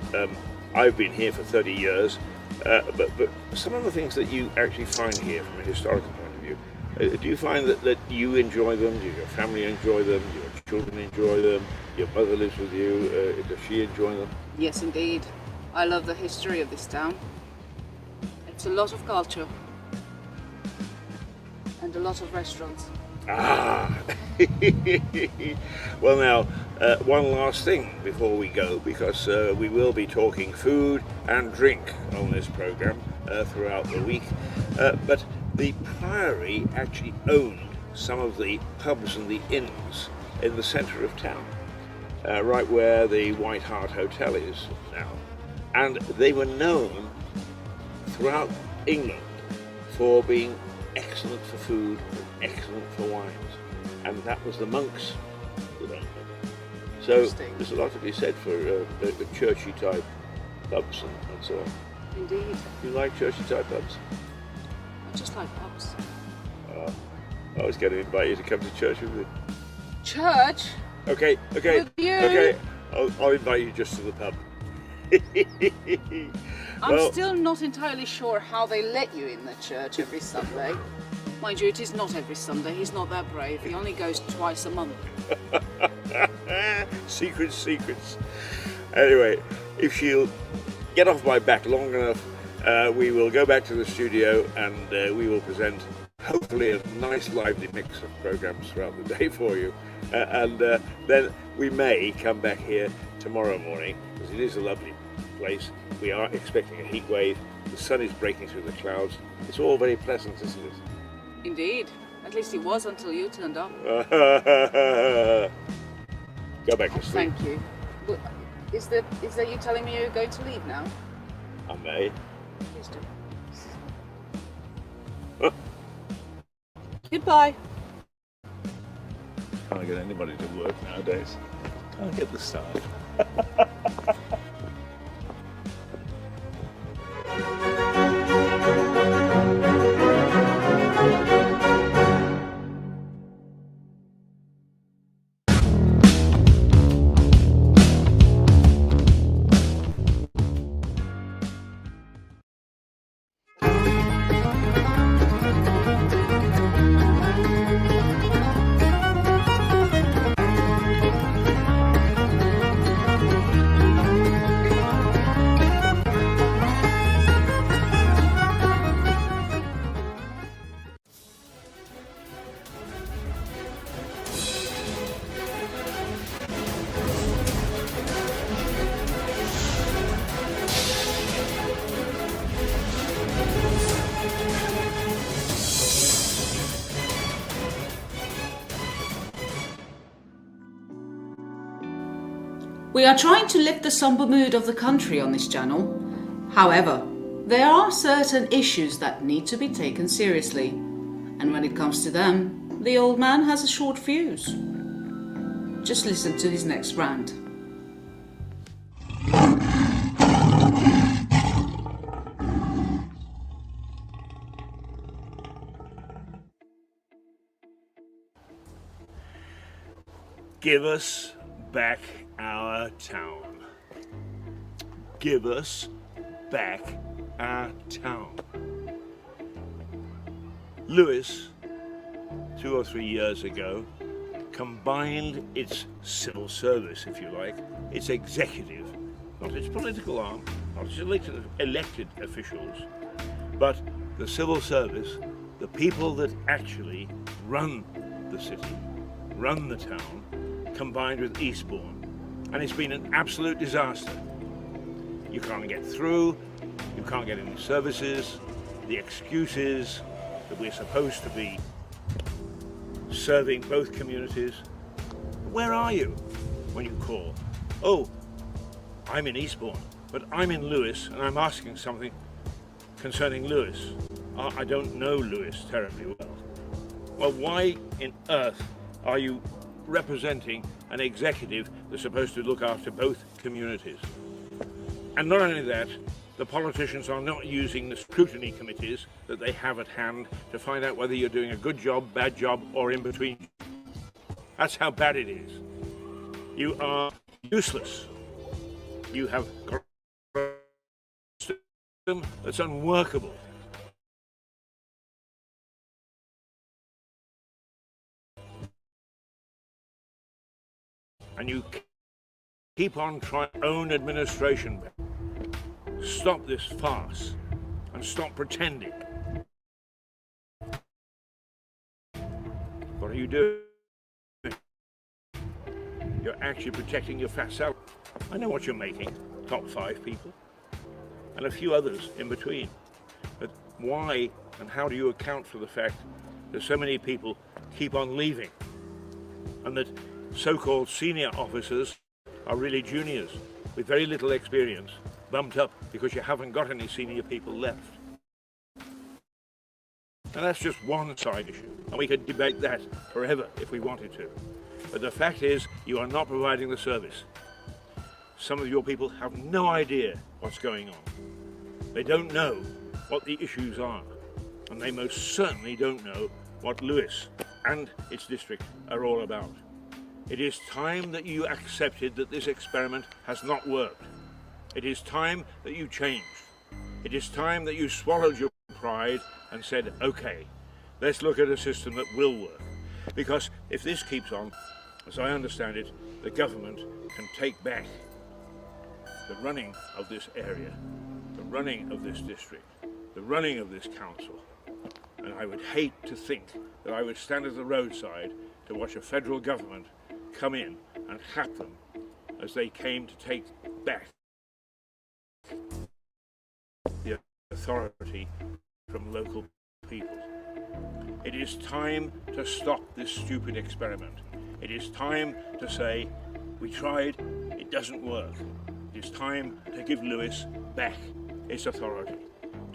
I've been here for 30 years. But some of the things that you actually find here from a historical point of view, do you find that you enjoy them? Do your family enjoy them? Do your children enjoy them? Your mother lives with you. Does she enjoy them? Yes, indeed. I love the history of this town. It's a lot of culture. And a lot of restaurants. Ah! Well now, one last thing before we go, because we will be talking food and drink on this programme throughout the week. But the Priory actually owned some of the pubs and the inns in the centre of town, right where the White Hart Hotel is now. And they were known throughout England for being excellent for food, excellent for wines. And that was the monks that owned them. So there's a lot to be said for the churchy type pubs and so on. Indeed. Do you like churchy type pubs? I just like pubs. I was going to invite you to come to church with me. Church? Okay. With you? Okay. I'll invite you just to the pub. I'm still not entirely sure how they let you in the church every Sunday. Mind you, it is not every Sunday. He's not that brave. He only goes twice a month. Secrets. Anyway, if she'll get off my back long enough, we will go back to the studio and we will present hopefully a nice lively mix of programs throughout the day for you. And then we may come back here tomorrow morning, because it is a lovely place. We are expecting a heat wave. The sun is breaking through the clouds. It's all very pleasant, isn't it? Indeed. At least it was until you turned up. Go back to sleep. Thank you. Well, is that you telling me you're going to leave now? I may. Please do. Goodbye. Can't get anybody to work nowadays. Can't get the staff. We are trying to lift the somber mood of the country on this channel. However, there are certain issues that need to be taken seriously. And when it comes to them, the old man has a short fuse. Just listen to his next rant. Give us back our town. Give us back our town. Lewis, 2 or 3 years ago, combined its civil service, if you like, its executive, not its political arm, not its elected officials, but the civil service, the people that actually run the city, run the town, combined with Eastbourne, and it's been an absolute disaster. You can't get through, you can't get any services, the excuse is that we're supposed to be serving both communities. Where are you when you call? Oh, I'm in Eastbourne, but I'm in Lewis and I'm asking something concerning Lewis. I don't know Lewis terribly well. Well, why in earth are you representing an executive that's supposed to look after both communities? And not only that, the politicians are not using the scrutiny committees that they have at hand to find out whether you're doing a good job, bad job, or in between. That's how bad it is. You are useless. You have got a system that's unworkable. And you keep on trying your own administration. Stop this farce and stop pretending. What are you doing? You're actually protecting your fat salary. I know what you're making, top 5 people, and a few others in between. But why and how do you account for the fact that so many people keep on leaving and that so-called senior officers are really juniors with very little experience, bumped up because you haven't got any senior people left? And that's just one side issue, and we could debate that forever if we wanted to. But the fact is, you are not providing the service. Some of your people have no idea what's going on. They don't know what the issues are, and they most certainly don't know what Lewis and its district are all about. It is time that you accepted that this experiment has not worked. It is time that you changed. It is time that you swallowed your pride and said, okay, let's look at a system that will work. Because if this keeps on, as I understand it, the government can take back the running of this area, the running of this district, the running of this council. And I would hate to think that I would stand at the roadside to watch a federal government come in and clap them as they came to take back the authority from local people. It is time to stop this stupid experiment. It is time to say, we tried, it doesn't work. It is time to give Lewis back its authority.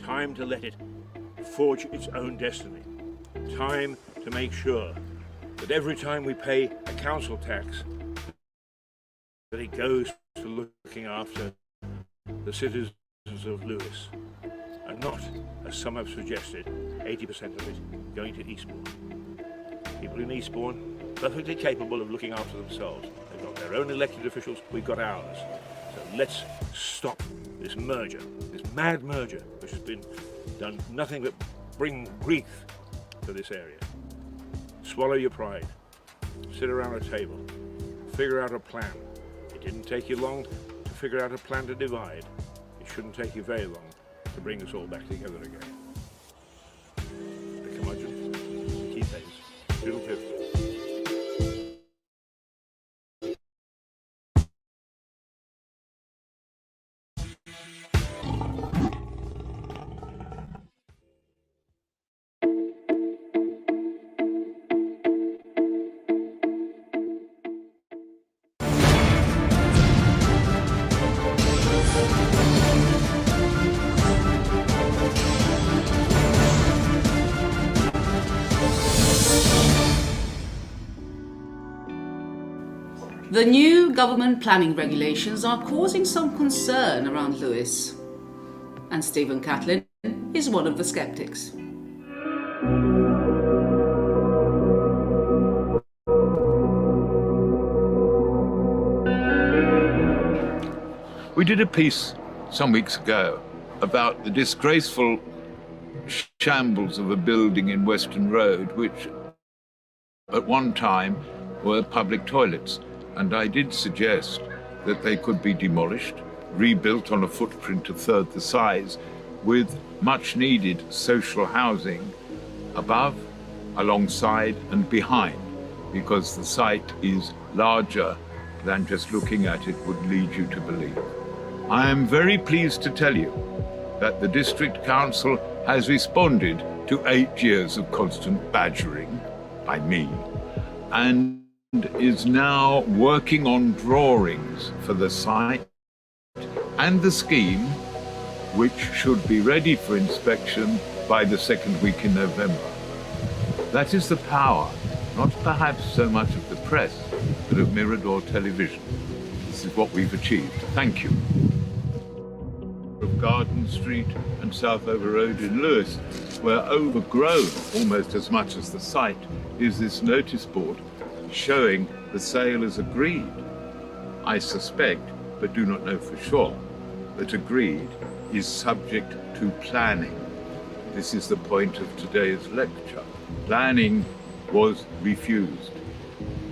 Time to let it forge its own destiny. Time to make sure that every time we pay a council tax, that it goes to looking after the citizens of Lewis, and not, as some have suggested, 80% of it going to Eastbourne. People in Eastbourne, perfectly capable of looking after themselves. They've got their own elected officials, we've got ours. So let's stop this merger, this mad merger, which has been done nothing but bring grief to this area. Swallow your pride, sit around a table, figure out a plan. It didn't take you long to figure out a plan to divide. It shouldn't take you very long to bring us all back together again. The curmudgeon, Keith Hayes, Doodle Pip. The new government planning regulations are causing some concern around Lewis, and Stephen Catlin is one of the skeptics. We did a piece some weeks ago about the disgraceful shambles of a building in Western Road, which at one time were public toilets. And I did suggest that they could be demolished, rebuilt on a footprint a third the size, with much needed social housing above, alongside and behind. because the site is larger than just looking at it would lead you to believe. I am very pleased to tell you that the District Council has responded to 8 years of constant badgering by me and is now working on drawings for the site and the scheme, which should be ready for inspection by the second week in November. That is the power, not perhaps so much of the press, but of Mirador television. This is what we've achieved. Thank you. Of Garden Street and Southover Road in Lewes, where overgrown almost as much as the site is this notice board showing the sale is agreed. I suspect, but do not know for sure, that agreed is subject to planning. This is the point of today's lecture. Planning was refused.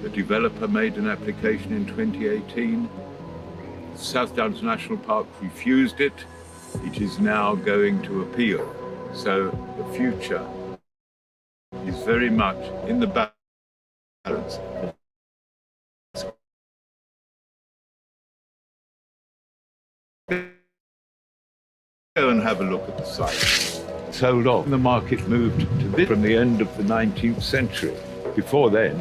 The developer made an application in 2018. South Downs National Park refused it. It is now going to appeal. So the future is very much in the balance. Go and have a look at the site. Sold off. The market moved to this from the end of the 19th century. Before then,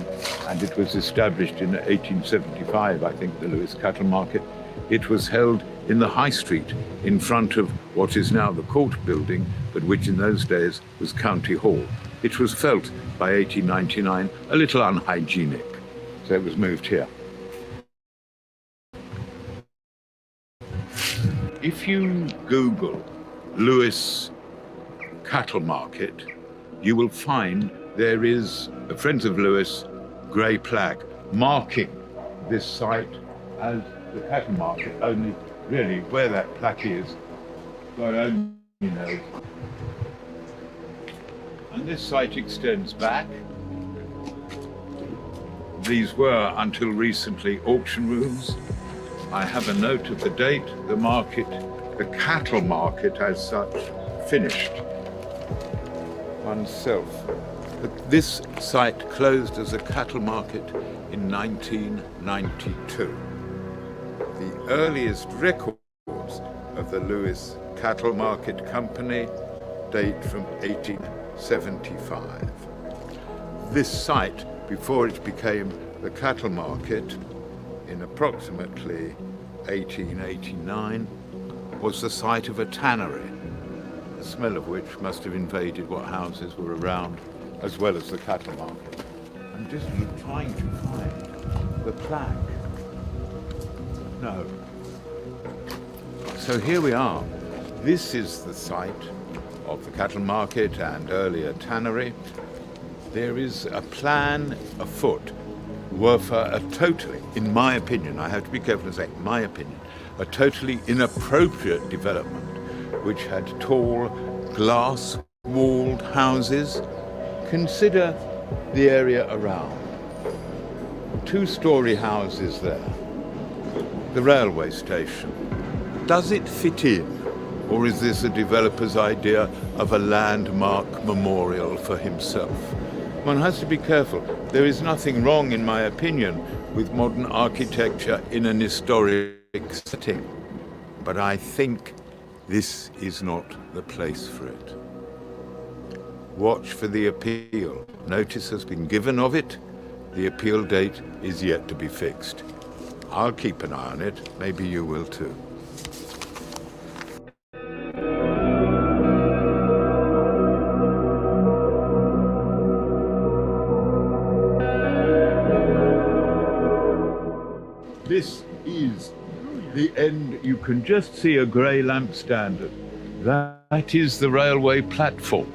and it was established in 1875, I think, the Lewes Cattle Market, it was held in the High Street in front of what is now the Court building, but which in those days was County Hall. It was felt by 1899 a little unhygienic, so it was moved here. If you Google Lewes Cattle Market, you will find there is a Friends of Lewes grey plaque marking this site as the cattle market, only really where that plaque is, God only knows. And this site extends back. These were, until recently, auction rooms. I have a note of the date, the market, the cattle market as such, finished oneself. But this site closed as a cattle market in 1992. The earliest records of the Lewes Cattle Market Company date from 1875. This site, before it became the cattle market, in approximately 1889, was the site of a tannery, the smell of which must have invaded what houses were around, as well as the cattle market. I'm just trying to find the plaque. No. So here we are. This is the site of the cattle market and earlier tannery. There is a plan afoot for a totally, in my opinion, I have to be careful to say, my opinion, a totally inappropriate development which had tall, glass-walled houses. Consider the area around. 2-story houses there. The railway station. Does it fit in? Or is this a developer's idea of a landmark memorial for himself? One has to be careful. There is nothing wrong, in my opinion, with modern architecture in an historic setting. But I think this is not the place for it. Watch for the appeal. Notice has been given of it. The appeal date is yet to be fixed. I'll keep an eye on it. Maybe you will too. This is the end. You can just see a grey lampstand. That is the railway platform.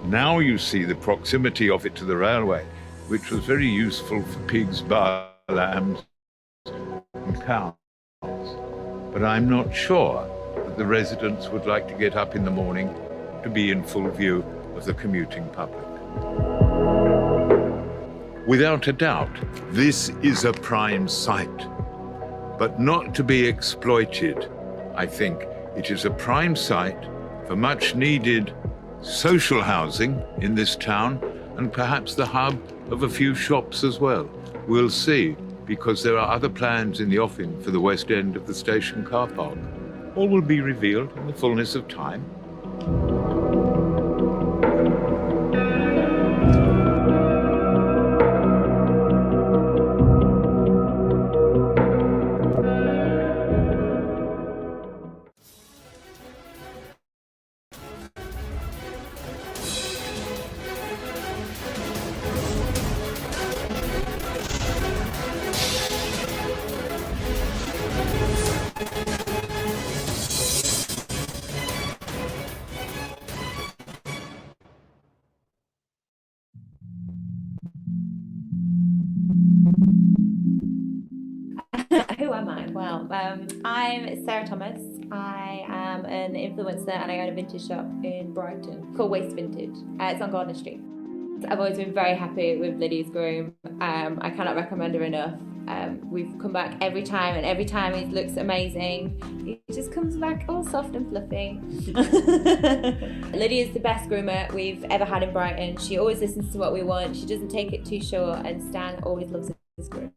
Now you see the proximity of it to the railway, which was very useful for pigs, lambs, and cows. But I'm not sure that the residents would like to get up in the morning to be in full view of the commuting public. Without a doubt, this is a prime site, but not to be exploited. I think it is a prime site for much needed social housing in this town, and perhaps the hub of a few shops as well. We'll see, because there are other plans in the offing for the west end of the station car park. All will be revealed in the fullness of time. Who am I? Well, I'm Sarah Thomas. I am an influencer and I own a vintage shop in Brighton called Waste Vintage. It's on Gardner Street. I've always been very happy with Lydia's groom. I cannot recommend her enough. We've come back every time, and every time he looks amazing. He just comes back all soft and fluffy. Lydia's the best groomer we've ever had in Brighton. She always listens to what we want. She doesn't take it too short, and Stan always loves his groom.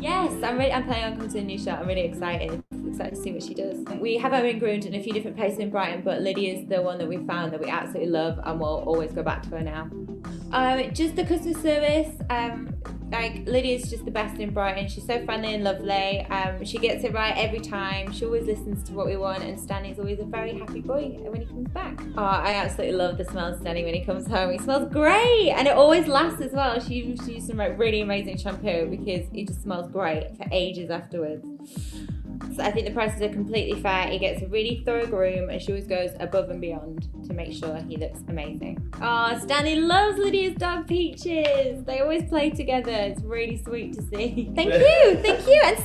Yes, I'm planning on coming to the new shop. I'm really excited to see what she does. We have our own groomed in a few different places in Brighton, but Lydia's the one that we found that we absolutely love, and we'll always go back to her now. Just the customer service. Lydia's just the best in Brighton. She's so friendly and lovely. She gets it right every time. She always listens to what we want, and Stanley's always a very happy boy when he comes back. Oh, I absolutely love the smell of Stanley when he comes home. He smells great, and it always lasts as well. She used some really amazing shampoo because it just smells great for ages afterwards. So I think the prices are completely fair. He gets a really thorough groom, and she always goes above and beyond to make sure he looks amazing. Oh, Stanley loves Lydia's dog Peaches. They always play together. It's really sweet to see. Thank you. And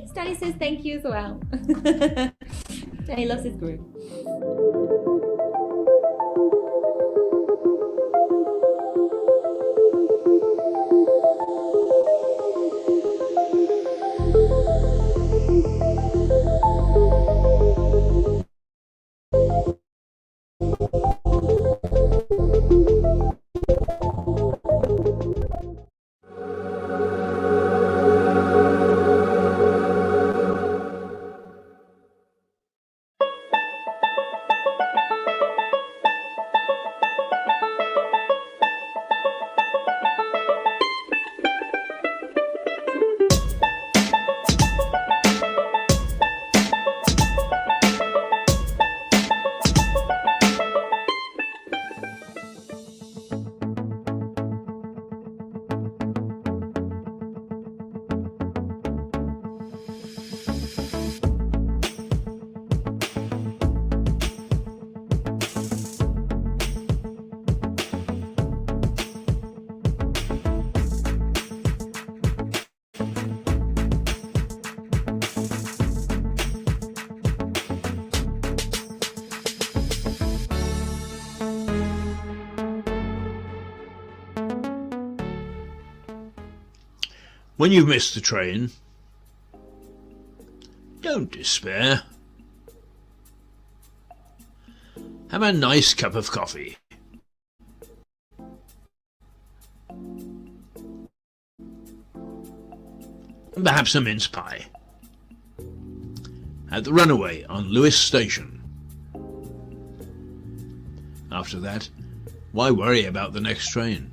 Stanley says thank you as well. Stanley loves his groom. When you've missed the train, don't despair. Have a nice cup of coffee. And perhaps a mince pie. At the Runaway on Lewes Station. After that, why worry about the next train?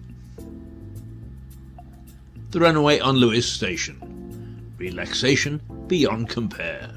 The Runaway on Lewes Station. Relaxation beyond compare.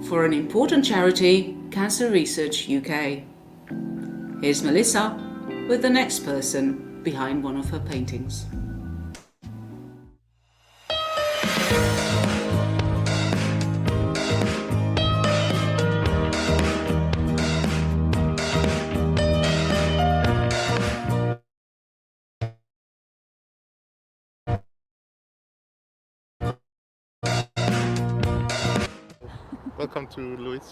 for an important charity, Cancer Research UK. Here's Melissa with the next person behind one of her paintings. Welcome to Louis.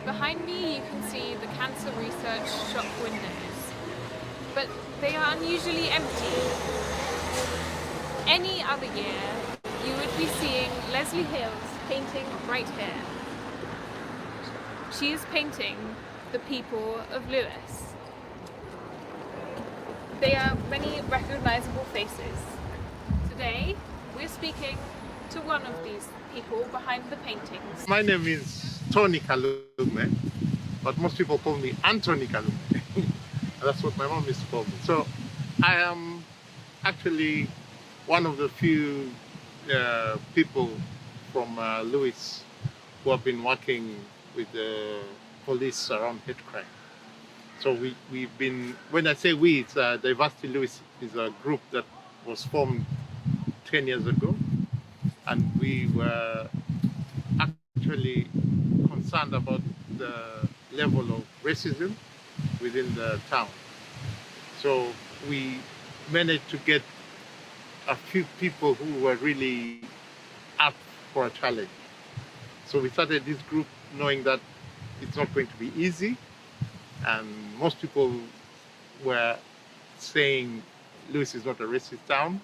Behind me you can see the Cancer Research shop windows, but they are unusually empty. Any other year you would be seeing Leslie Hills painting right here. She is painting the people of Lewis. They are many recognisable faces. Today we're speaking to one of these people behind the paintings. My name is Tony Kalume, but most people call me Anthony Kalume. That's what my mom used to call me. So I am actually one of the few people from Lewis who have been working with the police around hate crime. So we've been, when I say we, it's Diversity Lewis is a group that was formed 10 years ago, and we were actually concerned about the level of racism within the town. So we managed to get a few people who were really up for a challenge. So we started this group knowing that it's not going to be easy, and most people were saying Lewis is not a racist town.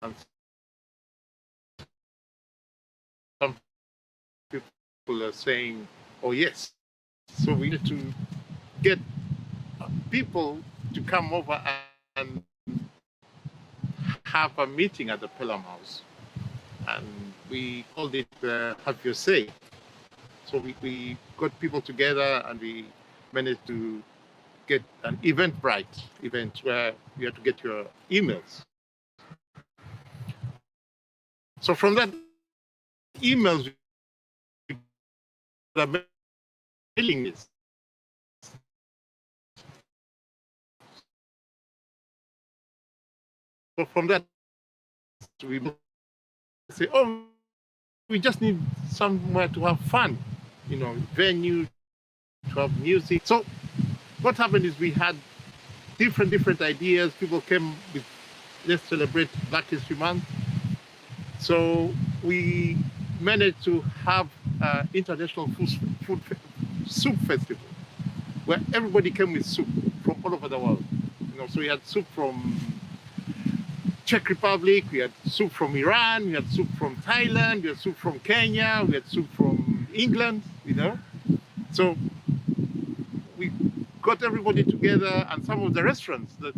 And some people are saying, oh yes. So we need to get people to come over and have a meeting at the Pelham House. And we called it Have Your Say. So we got people together and we managed to get an Eventbrite event where you had to get your emails. So from that emails, the mailing list. So from that, we say, oh, we just need somewhere to have fun, you know, venue, to have music. So what happened is we had different ideas. People came with, let's celebrate Black History Month. So we managed to have an international food soup festival where everybody came with soup from all over the world. You know, so we had soup from Czech Republic, we had soup from Iran, we had soup from Thailand, we had soup from Kenya, we had soup from England, you know. So we got everybody together, and some of the restaurants, the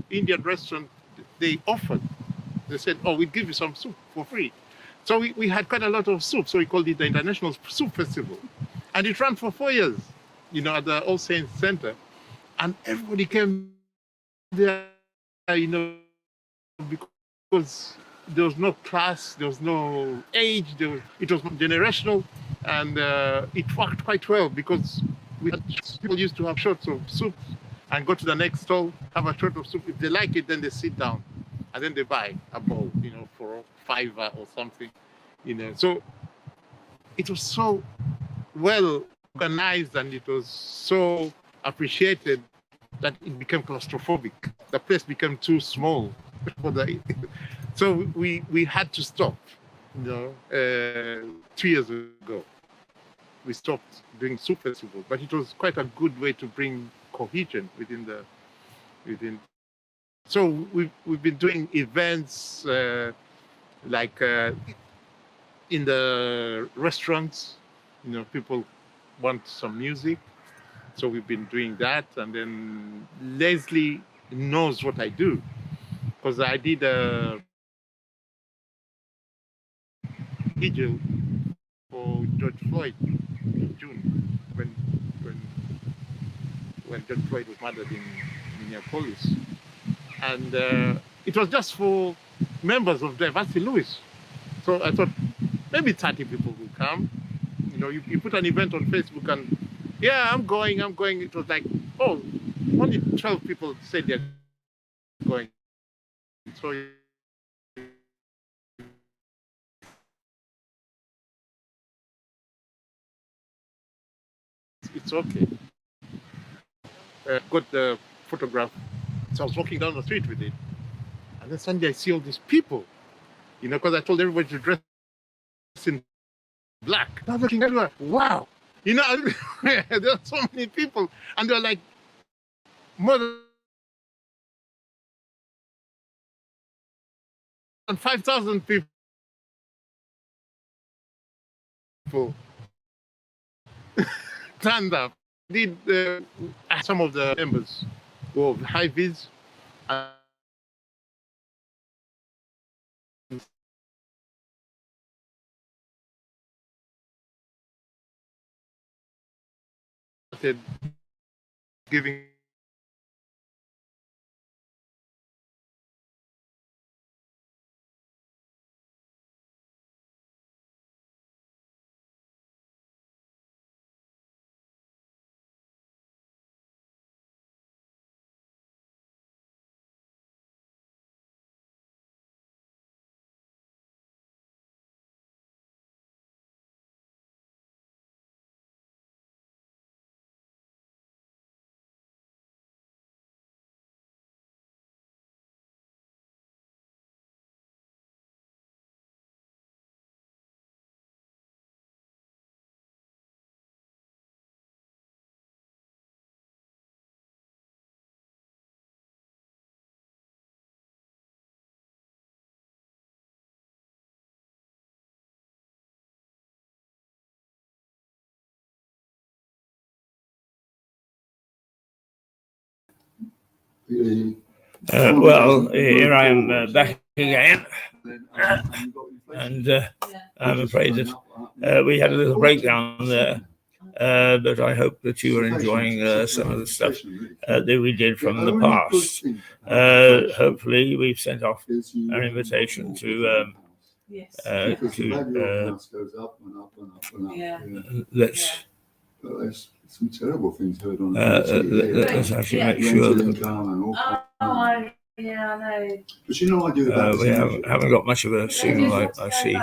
Indian restaurant, they offered. They said, oh, we'll give you some soup for free. So we had quite a lot of soup, so we called it the International Soup Festival. And it ran for 4 years, you know, at the All Saints Center. And everybody came there, you know, because there was no class, there was no age, it was not generational, and it worked quite well because people used to have shots of soup and go to the next stall, have a shot of soup. If they like it, then they sit down and then they buy a bowl, you know, for $5 or something, you know. So it was so well organized and it was so appreciated that it became claustrophobic. The place became too small for the. So we had to stop, you know, 2 years ago. We stopped doing soup festival, but it was quite a good way to bring cohesion within. So we've been doing events like in the restaurants, you know, people want some music, so we've been doing that. And then Leslie knows what I do because I did a vigil for George Floyd in June when George Floyd was murdered in Minneapolis. And it was just for members of Diversity Lewis. So I thought maybe 30 people will come. You know, you put an event on Facebook and, yeah, I'm going. It was like, oh, only 12 people said they're going. So it's okay. Got the photograph. So I was walking down the street with it. And then suddenly I see all these people, you know, because I told everybody to dress in black. I was looking everywhere, wow. You know, there are so many people. And they're like more than 5,000 people. Turned up. Did some of the members go high vis and started giving Well, here I am back again, and I'm afraid that we had a little breakdown there, but I hope that you are enjoying some of the stuff that we did from the past. Hopefully, we've sent off an invitation to let's. Some terrible things heard on let's actually make sure that yeah, I know. But you know, I do the we haven't got much of a signal. I see.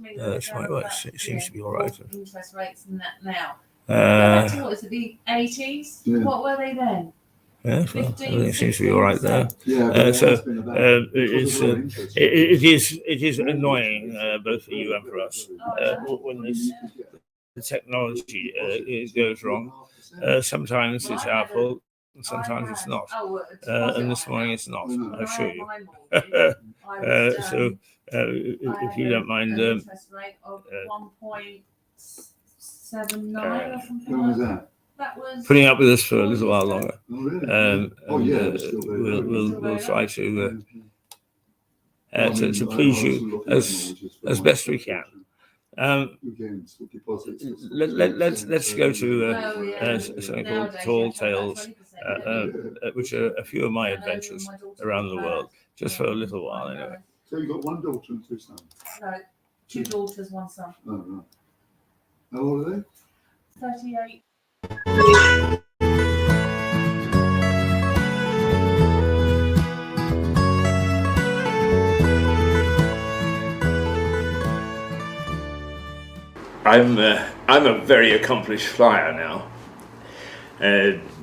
It seems to be all right. Interest rates and that now. What is it, the 80s? Yeah. What were they then? Yes, well, everything seems to be all right there. Yeah, So it is annoying both for you and for us when the technology goes wrong. Sometimes it's our fault, and sometimes it's not. And this morning it's not, I assure you. So if you don't mind, interest rate of 1.79 or something. When was that? That was putting up with us for a little while longer. Oh, really? We'll try to please you as best we can. Let's go to something called Tall Tales, which are a few of my adventures around the world, just for a little while anyway. So you've got one daughter and two sons? No, two daughters, one son. Oh, right. How old are they? 38. I'm a very accomplished flyer now,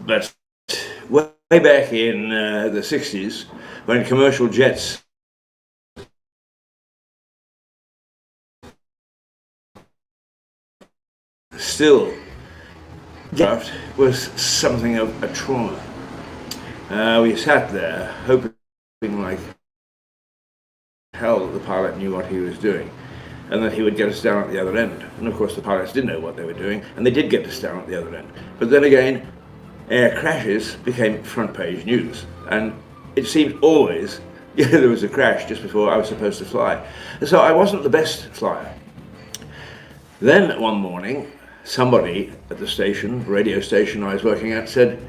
but way back in the 60s, when commercial jets still was something of a trauma. We sat there hoping like hell that the pilot knew what he was doing, and that he would get us down at the other end. And of course the pilots didn't know what they were doing, and they did get us down at the other end. But then again, air crashes became front page news, and it seemed always there was a crash just before I was supposed to fly. And so I wasn't the best flyer. Then one morning, somebody at the station, radio station I was working at, said,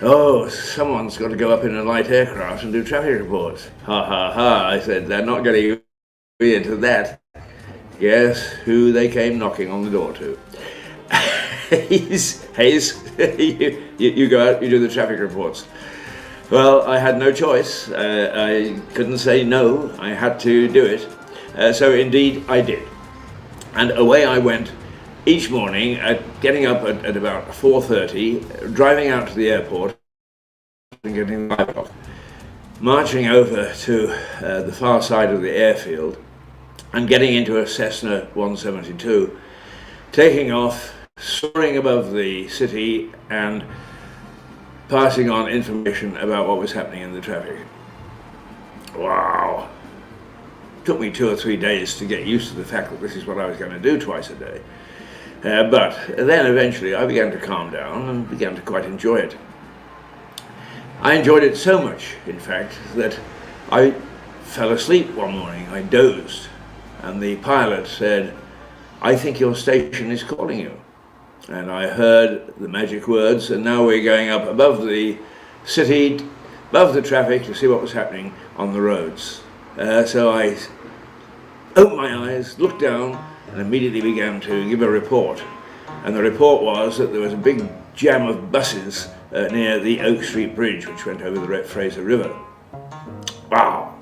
Oh, someone's got to go up in a light aircraft and do traffic reports. Ha ha ha, I said, they're not getting me into that. Guess who they came knocking on the door to? Hayes, you go out, you do the traffic reports. Well, I had no choice. I couldn't say no. I had to do it. So indeed, I did. And away I went each morning, getting up at about 4:30, driving out to the airport and getting the light off, marching over to the far side of the airfield and getting into a Cessna 172, taking off, soaring above the city and passing on information about what was happening in the traffic. Wow. Took me 2 or 3 days to get used to the fact that this is what I was going to do twice a day. But then eventually I began to calm down and began to quite enjoy it. I enjoyed it so much, in fact, that I fell asleep one morning. I dozed, and the pilot said, "I think your station is calling you." And I heard the magic words, and now we're going up above the city, above the traffic, to see what was happening on the roads. So I opened my eyes, looked down, and immediately began to give a report. And the report was that there was a big jam of buses near the Oak Street Bridge, which went over the Fraser River. Wow!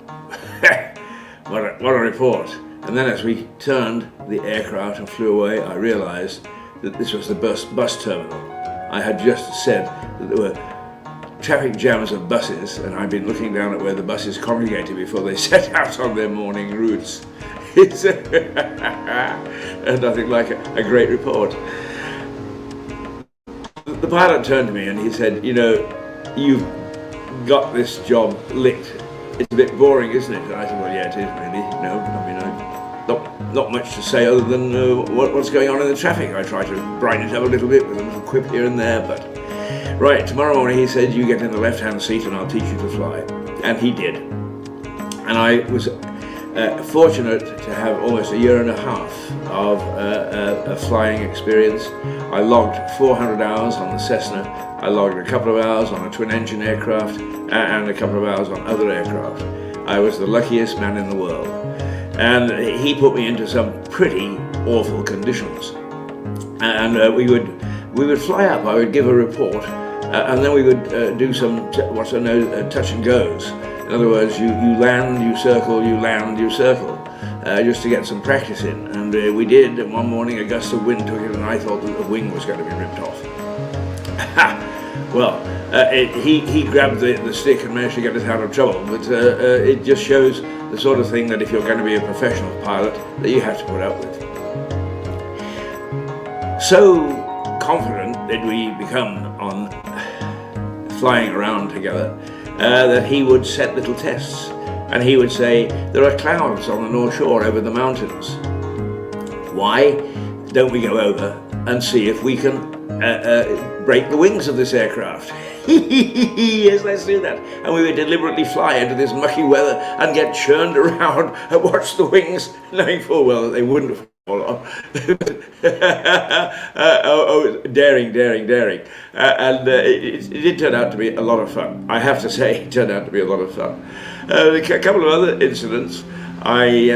what a report. And then as we turned the aircraft and flew away, I realized that this was the bus terminal. I had just said that there were traffic jams of buses, and I'd been looking down at where the buses congregated before they set out on their morning routes. It's nothing like a great report. The pilot turned to me and he said, "You know, you've got this job licked. It's a bit boring, isn't it?" And I said, "Well, yeah, it is really. No, I mean, not much to say other than what's going on in the traffic." I try to brighten it up a little bit with a little quip here and there, but right, tomorrow morning," he said, "you get in the left-hand seat and I'll teach you to fly." And he did. And I was fortunate to have almost a year and a half of a flying experience. I logged 400 hours on the Cessna. I logged a couple of hours on a twin-engine aircraft and a couple of hours on other aircraft. I was the luckiest man in the world. And he put me into some pretty awful conditions. And we would fly up. I would give a report, and then we would do some what I know touch and goes. In other words, you land, you circle, you land, you circle, just to get some practice in. And we did. And one morning, a gust of wind took it, and I thought that the wing was going to be ripped off. Well, he grabbed the stick and managed to get us out of trouble. But it just shows the sort of thing that if you're going to be a professional pilot, that you have to put up with. So confident did we become on flying around together that he would set little tests, and he would say, "There are clouds on the North Shore over the mountains. Why don't we go over and see if we can break the wings of this aircraft?" Yes, let's do that. And we would deliberately fly into this mucky weather and get churned around and watch the wings, knowing full well that they wouldn't fall off. Daring. And it did turn out to be a lot of fun. I have to say, it turned out to be a lot of fun. A couple of other incidents. I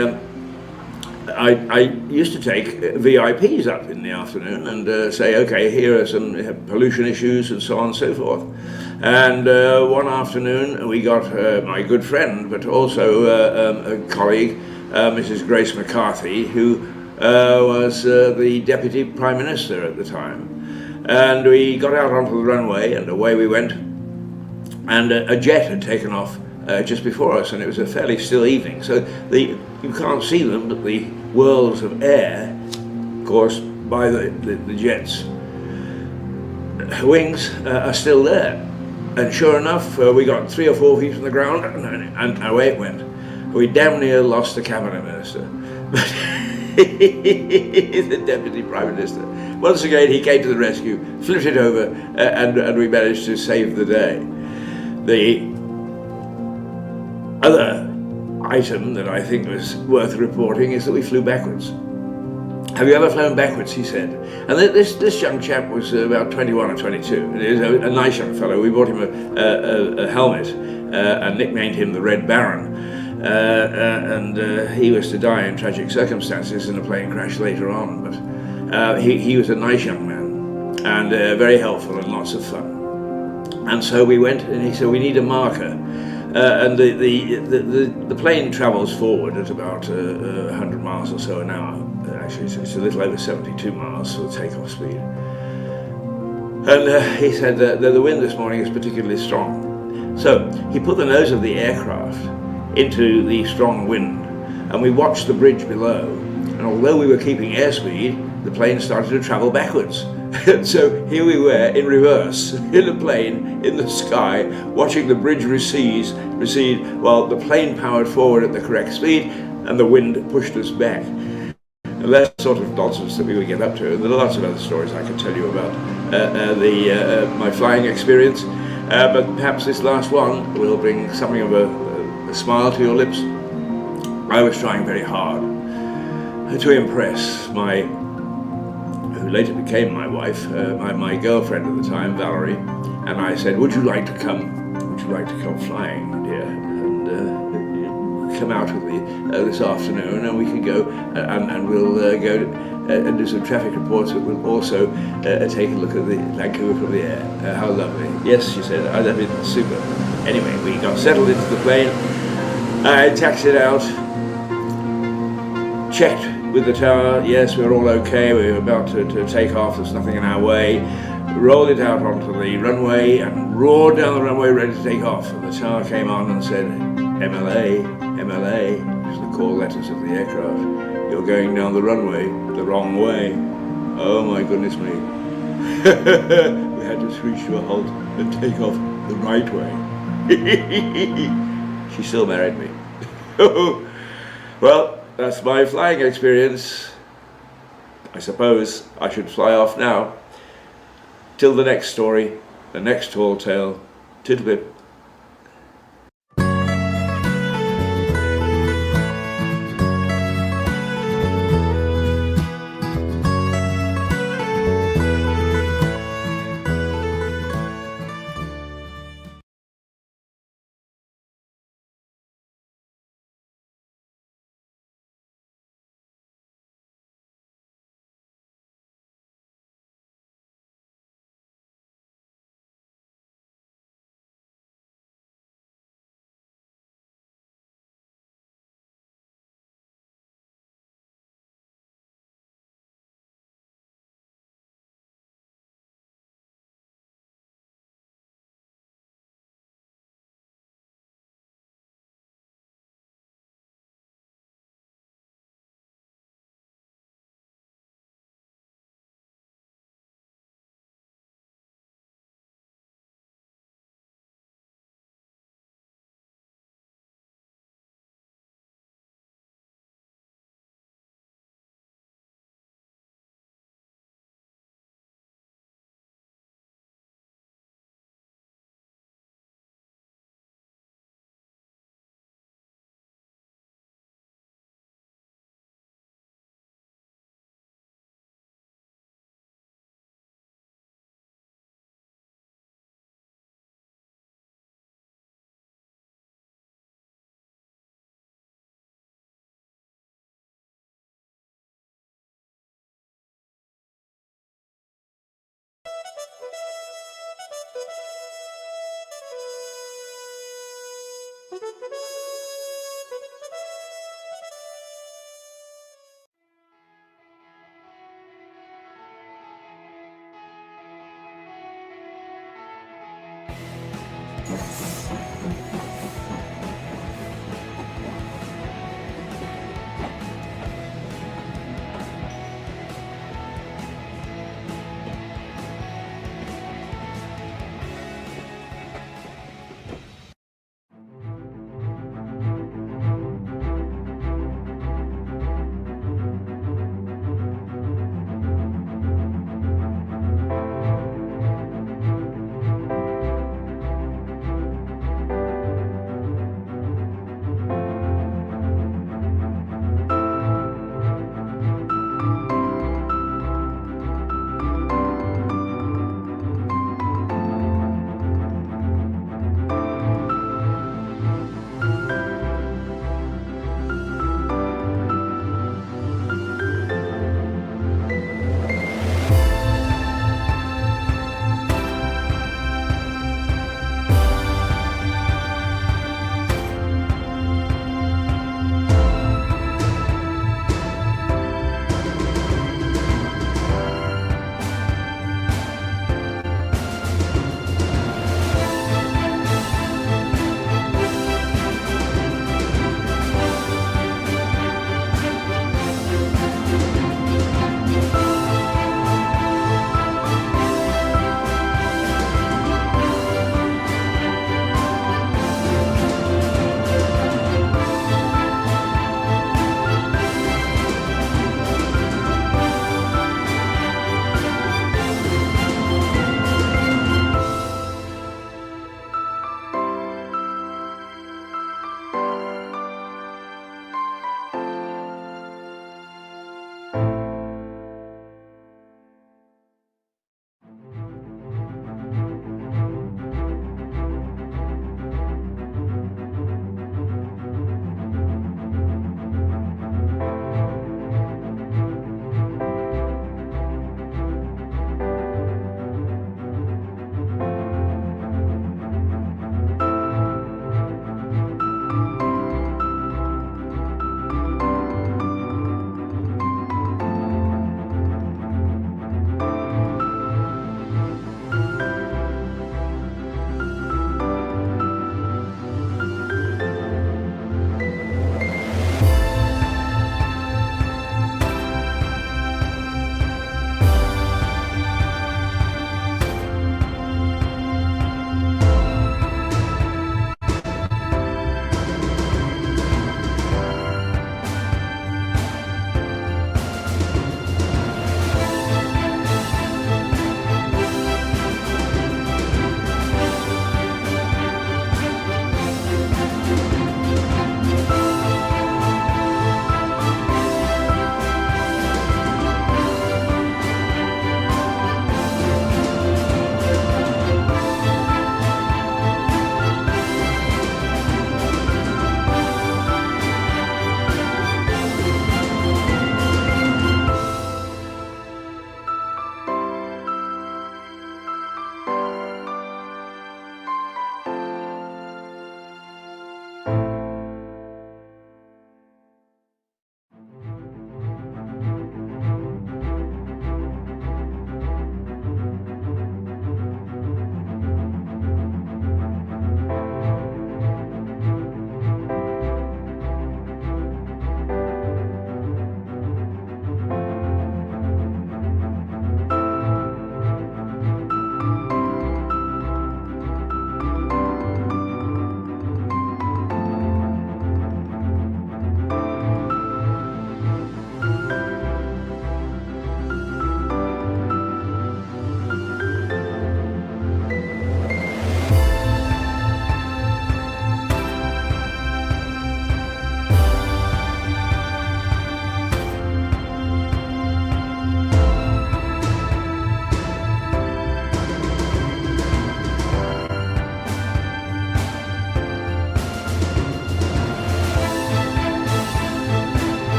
used to take VIPs up in the afternoon and say, "Okay, here are some pollution issues," and so on and so forth. And one afternoon we got my good friend, but also a colleague, Mrs. Grace McCarthy, who was the Deputy Prime Minister at the time. And we got out onto the runway and away we went. And a jet had taken off just before us, and it was a fairly still evening. So you can't see them, but the whirls of air, of course, by the jet's wings are still there. And sure enough, we got 3 or 4 feet from the ground, and away it went. We damn near lost the cabinet minister. But the Deputy Prime Minister. Once again, he came to the rescue, flipped it over, and we managed to save the day. The other item that I think was worth reporting is that we flew backwards. have you ever flown backwards, he said. And this young chap was about 21 or 22. He was a nice young fellow. We bought him a helmet and nicknamed him the Red Baron. And he was to die in tragic circumstances in a plane crash later on. But he was a nice young man and very helpful and lots of fun. And so we went, and he said, we need a marker. And the plane travels forward at about 100 miles or so an hour. Actually, it's a little over 72 miles for the takeoff speed. And he said that the wind this morning is particularly strong. So he put the nose of the aircraft into the strong wind, and we watched the bridge below. And although we were keeping airspeed, the plane started to travel backwards. So here we were in reverse, in a plane, in the sky, watching the bridge recede while the plane powered forward at the correct speed and the wind pushed us back. And that's the sort of nonsense that we would get up to. And there are lots of other stories I can tell you about my flying experience, but perhaps this last one will bring something of a smile to your lips. I was trying very hard to impress who later became my wife, my girlfriend at the time, Valerie, and I said, would you like to come flying, dear, and come out with me this afternoon, and we can go and we'll go and do some traffic reports, but we'll also take a look at the Vancouver from the air. How lovely. Yes, she said, that'd be super. Anyway, we got settled into the plane, I taxied out, checked with the tower, yes, we were all okay, we were about to take off, there's nothing in our way, rolled it out onto the runway and roared down the runway ready to take off, and the tower came on and said, MLA, which is the call letters of the aircraft, you're going down the runway the wrong way. Oh my goodness me. We had to screech to a halt and take off the right way. She still married me. Well, that's my flying experience. I suppose I should fly off now. Till the next story, the next tall tale. Tiddlywip.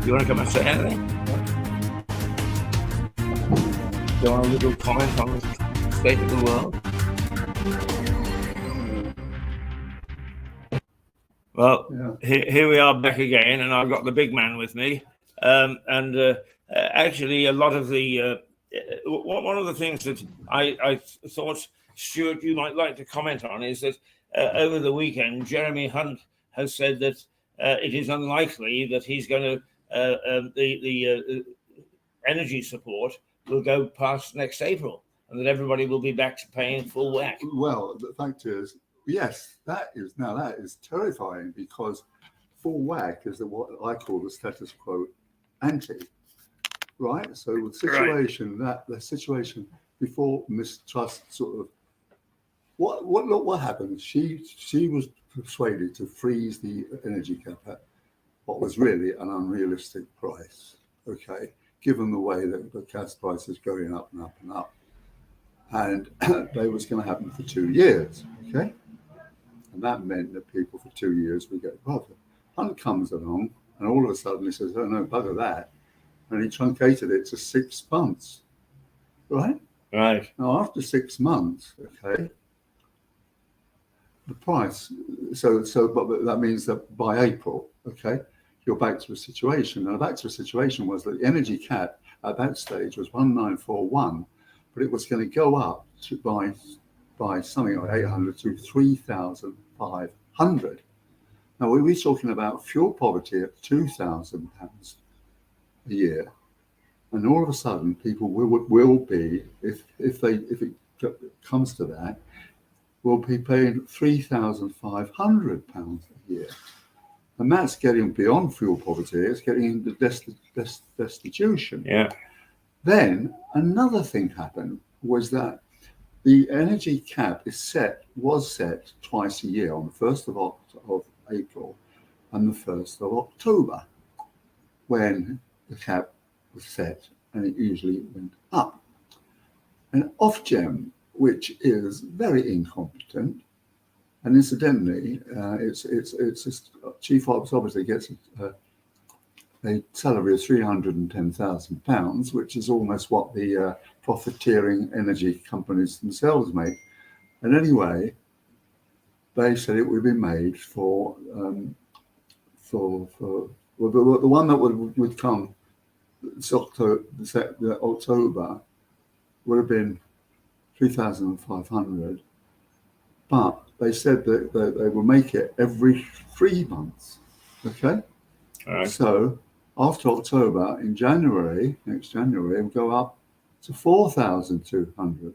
You want to come and say anything? Do you want a little comment on the state of the world? Well, here we are back again, and I've got the big man with me. Actually, a lot of the one of the things that I thought, Stuart, you might like to comment on is that over the weekend, Jeremy Hunt has said that it is unlikely that he's going to the energy support will go past next April, and that everybody will be back to paying full whack. Well, the fact is, yes, that is terrifying, because full whack is what I call the status quo ante, right? So the situation the situation before Miss Trust sort of what happened? She was persuaded to freeze the energy cap at what was really an unrealistic price. Okay, given the way that the gas price is going up and up and up, and that was going to happen for 2 years. Okay, and that meant that people for 2 years would get profit. Hunt comes along, and all of a sudden he says, "Oh no, bugger that," and he truncated it to 6 months. Right. Right. Now, after 6 months, okay, the price. But that means that by April, okay, you're back to a situation. Now, back to a situation was that the energy cap at that stage was 1941, but it was going to go up to by something like 800 to 3,500. Now, we're talking about fuel poverty at £2,000 a year, and all of a sudden, people will be, if it comes to that, will be paying £3,500 a year. And that's getting beyond fuel poverty, it's getting into destitution. Yeah. Then another thing happened was that the energy cap was set twice a year, on the 1st of April and the 1st of October, when the cap was set, and it usually went up. And Ofgem, which is very incompetent, And incidentally, it's just, Chief Ops obviously gets a salary of £310,000, which is almost what the profiteering energy companies themselves make. And anyway, they said it would be made for the one that would come October would have been 3,500, but they said that they will make it every 3 months. Okay, All right. so after October, in January, next January, it will go up to 4,200,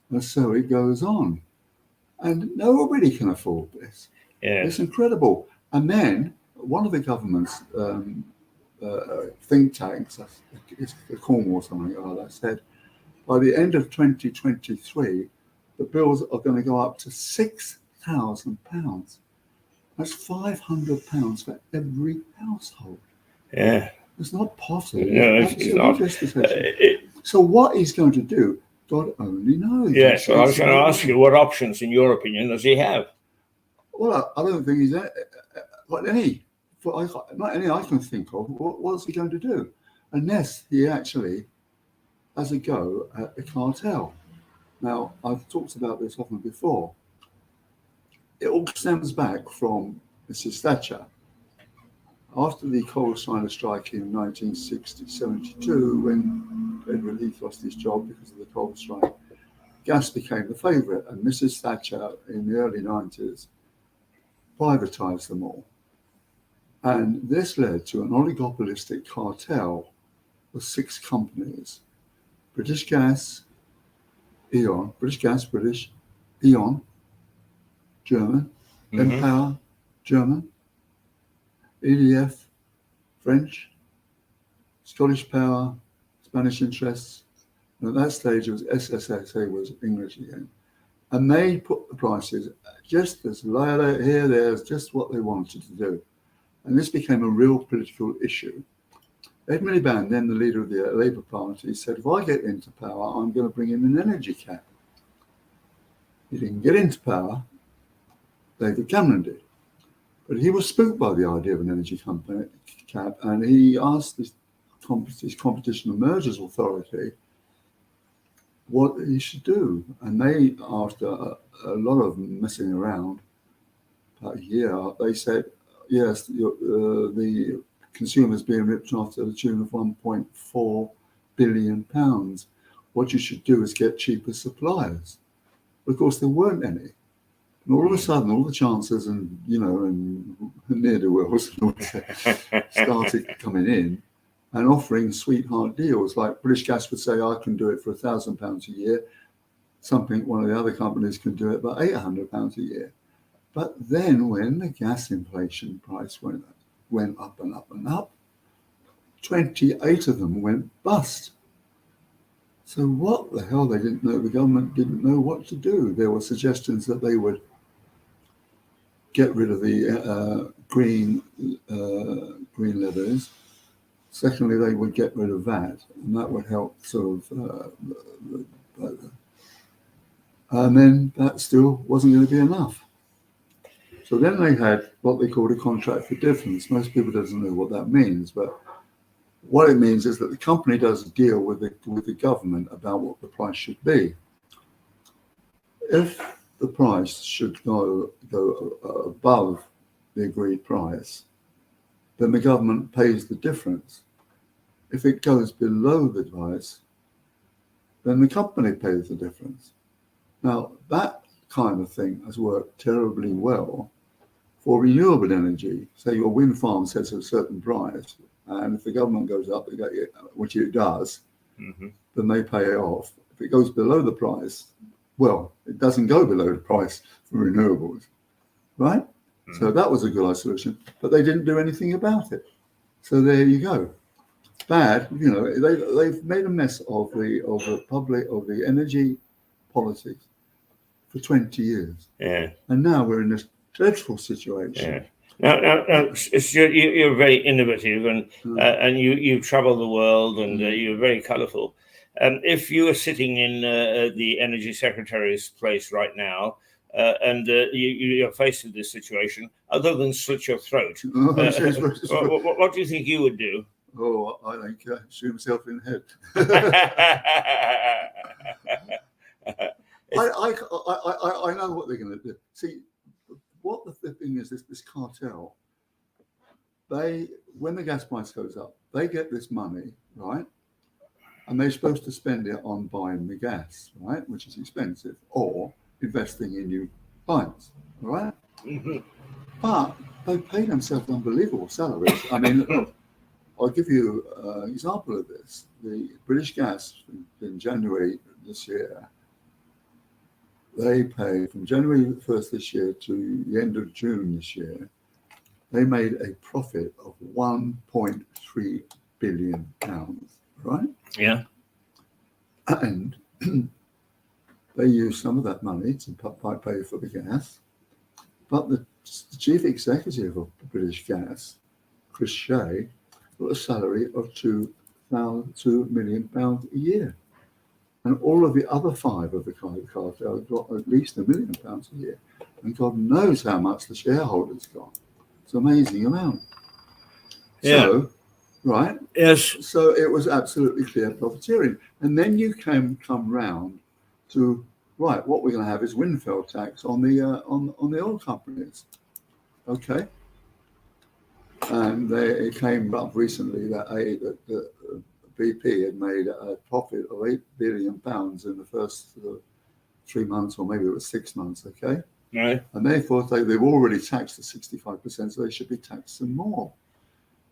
and so it goes on, and nobody can afford this. Yeah. It's incredible. And then one of the government's think tanks, it's Cornwall or something like that, said by the end of 2023, the bills are going to go up to £6,000. That's £500 for every household. Yeah. It's not possible. No, it's not. So what he's going to do, God only knows. Yes, well, I was going to ask you, what options, in your opinion, does he have? Well, I don't think he's got any. Not any I can think of. What's he going to do? Unless he actually has a go at a cartel. Now, I've talked about this often before. It all stems back from Mrs. Thatcher. After the coal miner strike in 1972, when Edward Heath lost his job because of the coal strike, gas became the favourite, and Mrs. Thatcher in the early 90s privatised them all. And this led to an oligopolistic cartel with 6 companies: British Gas, E.ON, E.ON, German, Empower, German, EDF, French, Scottish Power, Spanish interests. And at that stage, it was SSSA was English again. And they put the prices just as low here, there's just what they wanted to do. And this became a real political issue. Ed Miliband, then the leader of the Labour Party, said, if I get into power, I'm going to bring in an energy cap. He didn't get into power, David Cameron did. But he was spooked by the idea of an energy cap, and he asked his Competition and Mergers Authority what he should do. And they, after a lot of messing around, about a year, they said, yes, the consumers being ripped off to the tune of £1.4 billion. What you should do is get cheaper suppliers. But of course, there weren't any. And all of a sudden, all the chancellors and ne'er-do-wells started coming in and offering sweetheart deals. Like British Gas would say, I can do it for £1,000 a year. One of the other companies can do it for £800 a year. But then when the gas inflation price went up and up and up, 28 of them went bust. So what the hell? They didn't know. The government didn't know what to do. There were suggestions that they would get rid of the green levies. Secondly, they would get rid of that, and that would help sort of. And then that still wasn't going to be enough. So then they had what they called a contract for difference. Most people doesn't know what that means, but what it means is that the company does a deal with the government about what the price should be. If the price should go above the agreed price, then the government pays the difference. If it goes below the price, then the company pays the difference. Now, that kind of thing has worked terribly well for renewable energy. Say your wind farm sets a certain price, and if the government goes up, which it does, then they pay it off. If it goes below the price, well, it doesn't go below the price for renewables, right? So that was a good solution, but they didn't do anything about it. So there you go. Bad, they've made a mess of the energy politics for 20 years. Yeah. And now we're in this dreadful situation. Yeah. Now you're very innovative, and you travel the world, and you're very colourful. If you were sitting in the Energy Secretary's place right now, and you're faced with this situation, other than slit your throat, what do you think you would do? Oh, I think shoot himself in the head. I know what they're going to do. See, what the thing is, this cartel, when the gas price goes up, they get this money, right? And they're supposed to spend it on buying the gas, right? Which is expensive, or investing in new lines, all right? Mm-hmm. But they pay themselves unbelievable salaries. I mean, look, I'll give you an example of this. The British Gas in January this year, they pay from January 1st this year to the end of June this year, they made a profit of £1.3 billion, right? Yeah. And they use some of that money to pay for the gas. But the chief executive of British Gas, Chris Shea, got a salary of £2 million a year. And all of the other five of the cartel got at least £1 million a year. And God knows how much the shareholders got. It's an amazing amount. Yeah. So, right? Yes. So it was absolutely clear profiteering. And then you come round to, right, what we're going to have is windfall tax on the oil companies. Okay. And it came up recently that BP had made a profit of £8 billion in the first 3 months, or maybe it was 6 months, okay? Right. And they thought they've already taxed at 65%, so they should be taxed some more.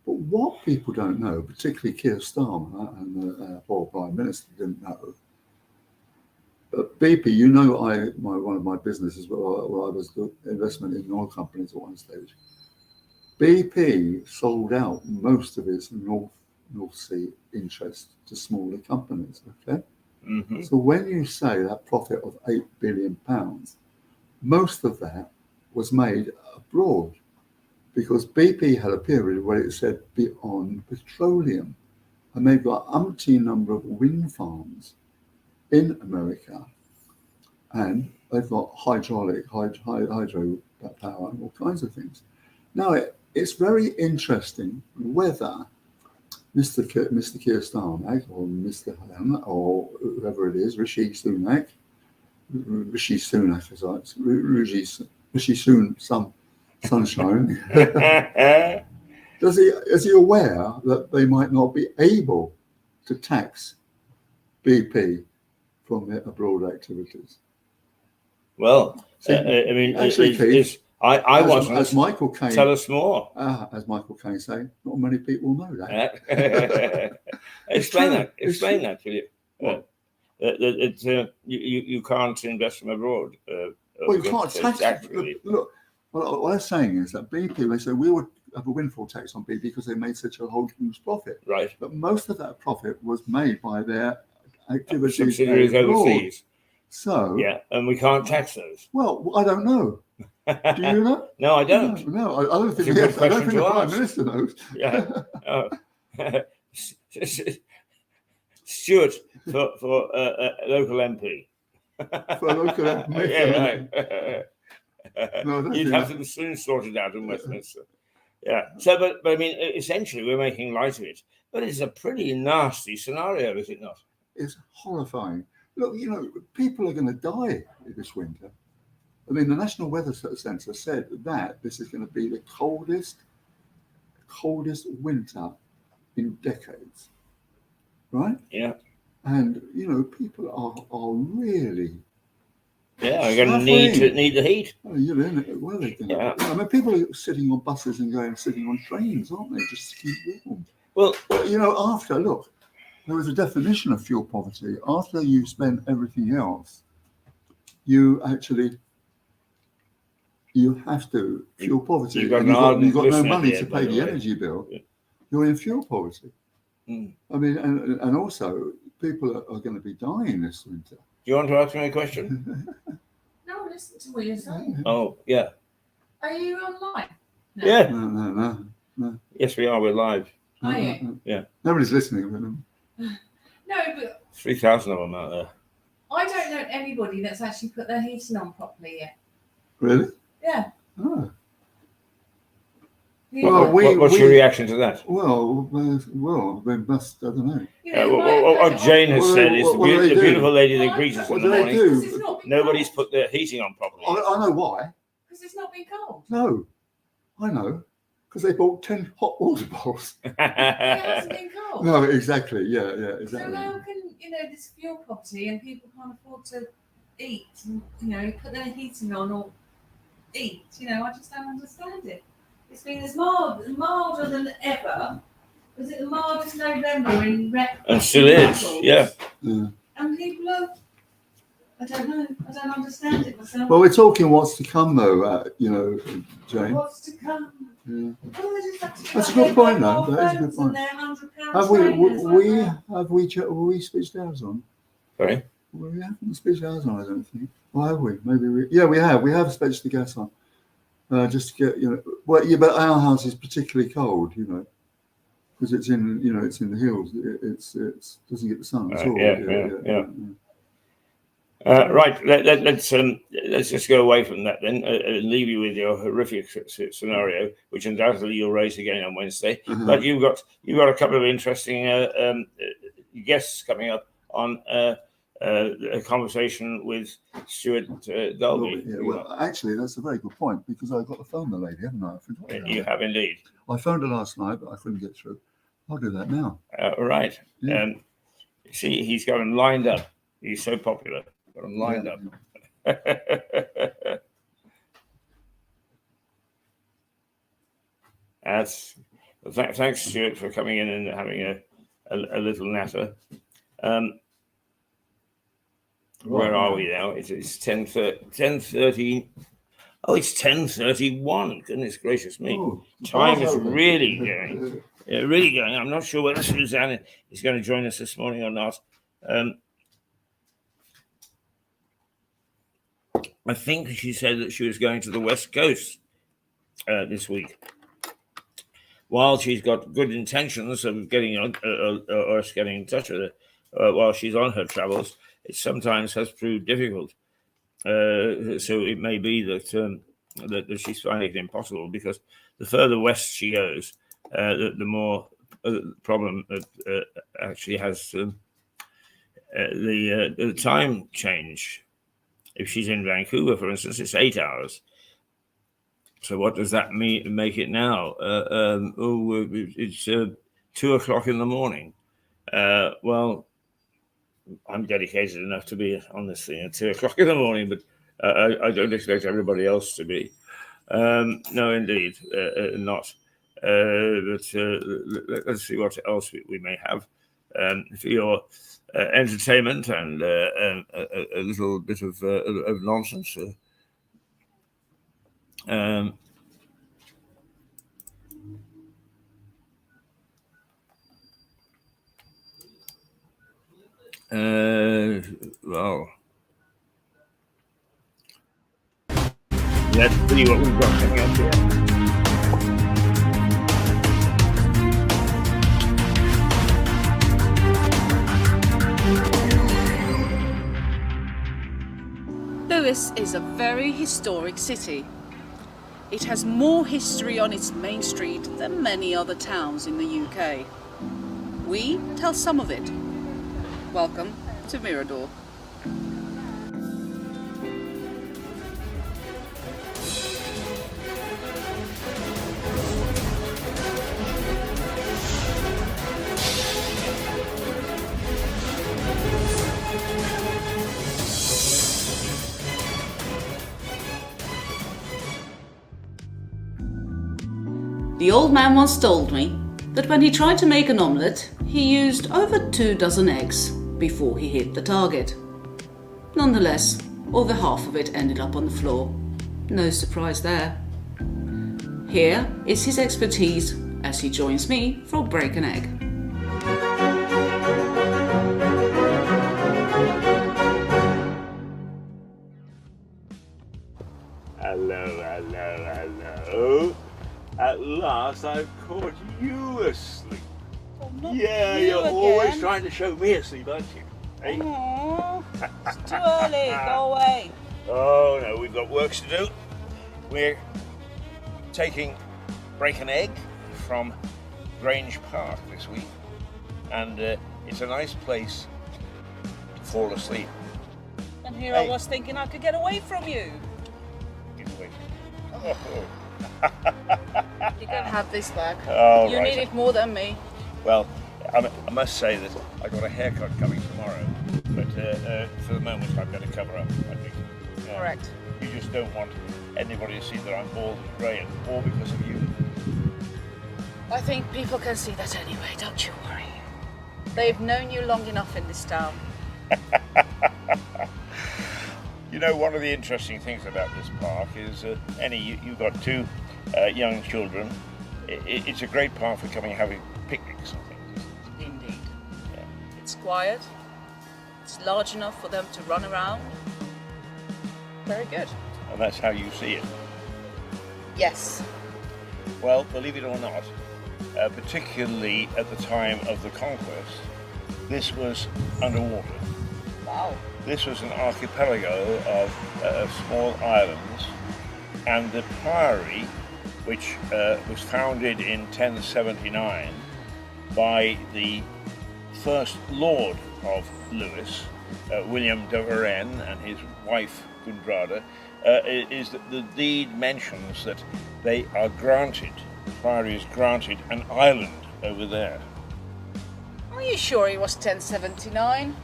But what people don't know, particularly Keir Starmer and the poor Prime Minister didn't know, but BP, you know, one of my businesses where I was doing investment in oil companies at one stage, BP sold out most of its North Sea interest to smaller companies, okay? Mm-hmm. So when you say that profit of £8 billion, most of that was made abroad, because BP had a period where it said beyond petroleum, and they've got umpteen number of wind farms in America, and they've got hydro power and all kinds of things. Now, it's very interesting whether Mr. Keir Starmer or Mr. Ham or whoever it is, Rishi Sunak, Sunshine. Is he aware that they might not be able to tax BP from their abroad activities? Well, See, I mean, actually, Keith, I wasn't. As Michael Caine, tell us more. As Michael Caine say, not many people know that. Explain that, will you? What? You can't invest from abroad. Well, you can't tax it. Look, what I'm saying is that BP, they say we would have a windfall tax on BP because they made such a huge profit. Right. But most of that profit was made by their activities subsidiaries overseas. So yeah, and we can't tax those. Well, I don't know. Do you know? No, I don't. No, I don't think the Prime Minister knows. Yeah. Oh. Stuart for local MP. For local MP. Yeah, right. No, you'd have them soon sorted out in Westminster. Yeah. So, but I mean, essentially, we're making light of it. But it's a pretty nasty scenario, is it not? It's horrifying. Look, you know, people are going to die this winter. I mean, the National Weather Centre said that this is going to be the coldest winter in decades. Right? Yeah. And, you know, people are really... Yeah, they're going to need the heat. Oh, you're in it. Well, they're going to... Yeah. I mean, people are sitting on buses and sitting on trains, aren't they? Just to keep warm. Well, you know, look, there was a definition of fuel poverty. After you spend everything else, you have to fuel poverty. You've got no money to pay the energy bill. Yeah. You're in fuel poverty. Mm. I mean, and also people are going to be dying this winter. Do you want to ask me a question? No, listen to what you're saying. Oh, yeah. Are you online? No. Yeah. No. Yes, we are. We're live. Are you? Yeah. Nobody's listening with them. No, but 3,000 of them out there. I don't know anybody that's actually put their heating on properly yet. Really? Yeah. Oh. Well, what's your reaction to that? Well, they must. I don't know. What Jane has said is the beautiful lady that greets us in the morning. Nobody's put their heating on properly. I know why. Because it's not been cold. No, I know. Because they bought 10 hot water bowls. It hasn't been cold. No, exactly. Yeah, exactly. So how can this fuel poverty and people can't afford to eat and put their heating on or eat? I just don't understand it. It's been as milder than ever. Was it the mildest November in record? And still is, yeah. And people are, I don't know, I don't understand it myself. Well, we're talking what's to come, though, Jane. What's to come? Yeah. Well, they just have to That's a good point, though. That is a good point. Have we switched ours on? Sorry? Well, we haven't switched ours on, I don't think. Or have we? Maybe we. Yeah, we have. We have switched the gas on. Just to get, well, yeah, but our house is particularly cold, because it's in, it's in the hills. It doesn't get the sun at all. Yeah. Right. Let's just go away from that then, and leave you with your horrific scenario, which undoubtedly you'll raise again on Wednesday. But you've got a couple of interesting guests coming up on a conversation with Stuart Dalby. Yeah, well, actually, that's a very good point, because I got to phone the lady, haven't I? I forgot. You have indeed. I phoned her last night, but I couldn't get through. I'll do that now. Right. Yeah. See, he's got them lined up. He's so popular. Got them lined up. Thanks, Stuart, for coming in and having a little natter. Where are we now? It's 10:30. Oh, it's 10:31. Goodness gracious me. Time is really going. Really going. I'm not sure whether Suzanne is going to join us this morning or not. I think she said that she was going to the West Coast this week. While she's got good intentions of getting us getting in touch with her while she's on her travels, it sometimes has proved difficult. So it may be that that she's finding it impossible, because the further west she goes, the more problem actually has the time change. If she's in Vancouver, for instance, it's 8 hours. So what does that mean? Make it now? It's 2 o'clock in the morning. Well, I'm dedicated enough to be on this thing at 2 o'clock in the morning, but I don't expect everybody else to be. No, indeed, not. But let's see what else we may have for your entertainment and a little bit of nonsense. Well, let's see what we've got coming up here. Lewes is a very historic city. It has more history on its main street than many other towns in the UK. We tell some of it. Welcome to Mirador. The old man once told me that when he tried to make an omelette, he used over 24 eggs before he hit the target. Nonetheless, over half of it ended up on the floor. No surprise there. Here is his expertise as he joins me for Break an Egg. Hello. At last I've caught you asleep. Yeah, you're always trying to show me asleep, aren't you? Hey? Aww, it's too early, go away. Oh no, we've got work to do. We're taking Break an Egg from Grange Park this week, and it's a nice place to fall asleep. And here I was thinking I could get away from you. Get away. You can have this back. Oh, you right. need it more than me. Well, I must say that I got a haircut coming tomorrow, but for the moment I've got to cover up, I think. Correct. You just don't want anybody to see that I'm bald and grey, and all because of you. I think people can see that anyway, don't you worry. They've known you long enough in this town. You know, one of the interesting things about this park is, you've got two young children. It's a great park for coming and having picnics and things. Indeed. Yeah. It's quiet. It's large enough for them to run around. Very good. And that's how you see it. Yes. Well, believe it or not, particularly at the time of the conquest, this was underwater. Wow. This was an archipelago of small islands, and the priory, which was founded in 1079 by the first Lord of Lewis, William de Varenne, and his wife Gundrada, is that the deed mentions that they are granted, the priory is granted an island over there. Are you sure it was 1079?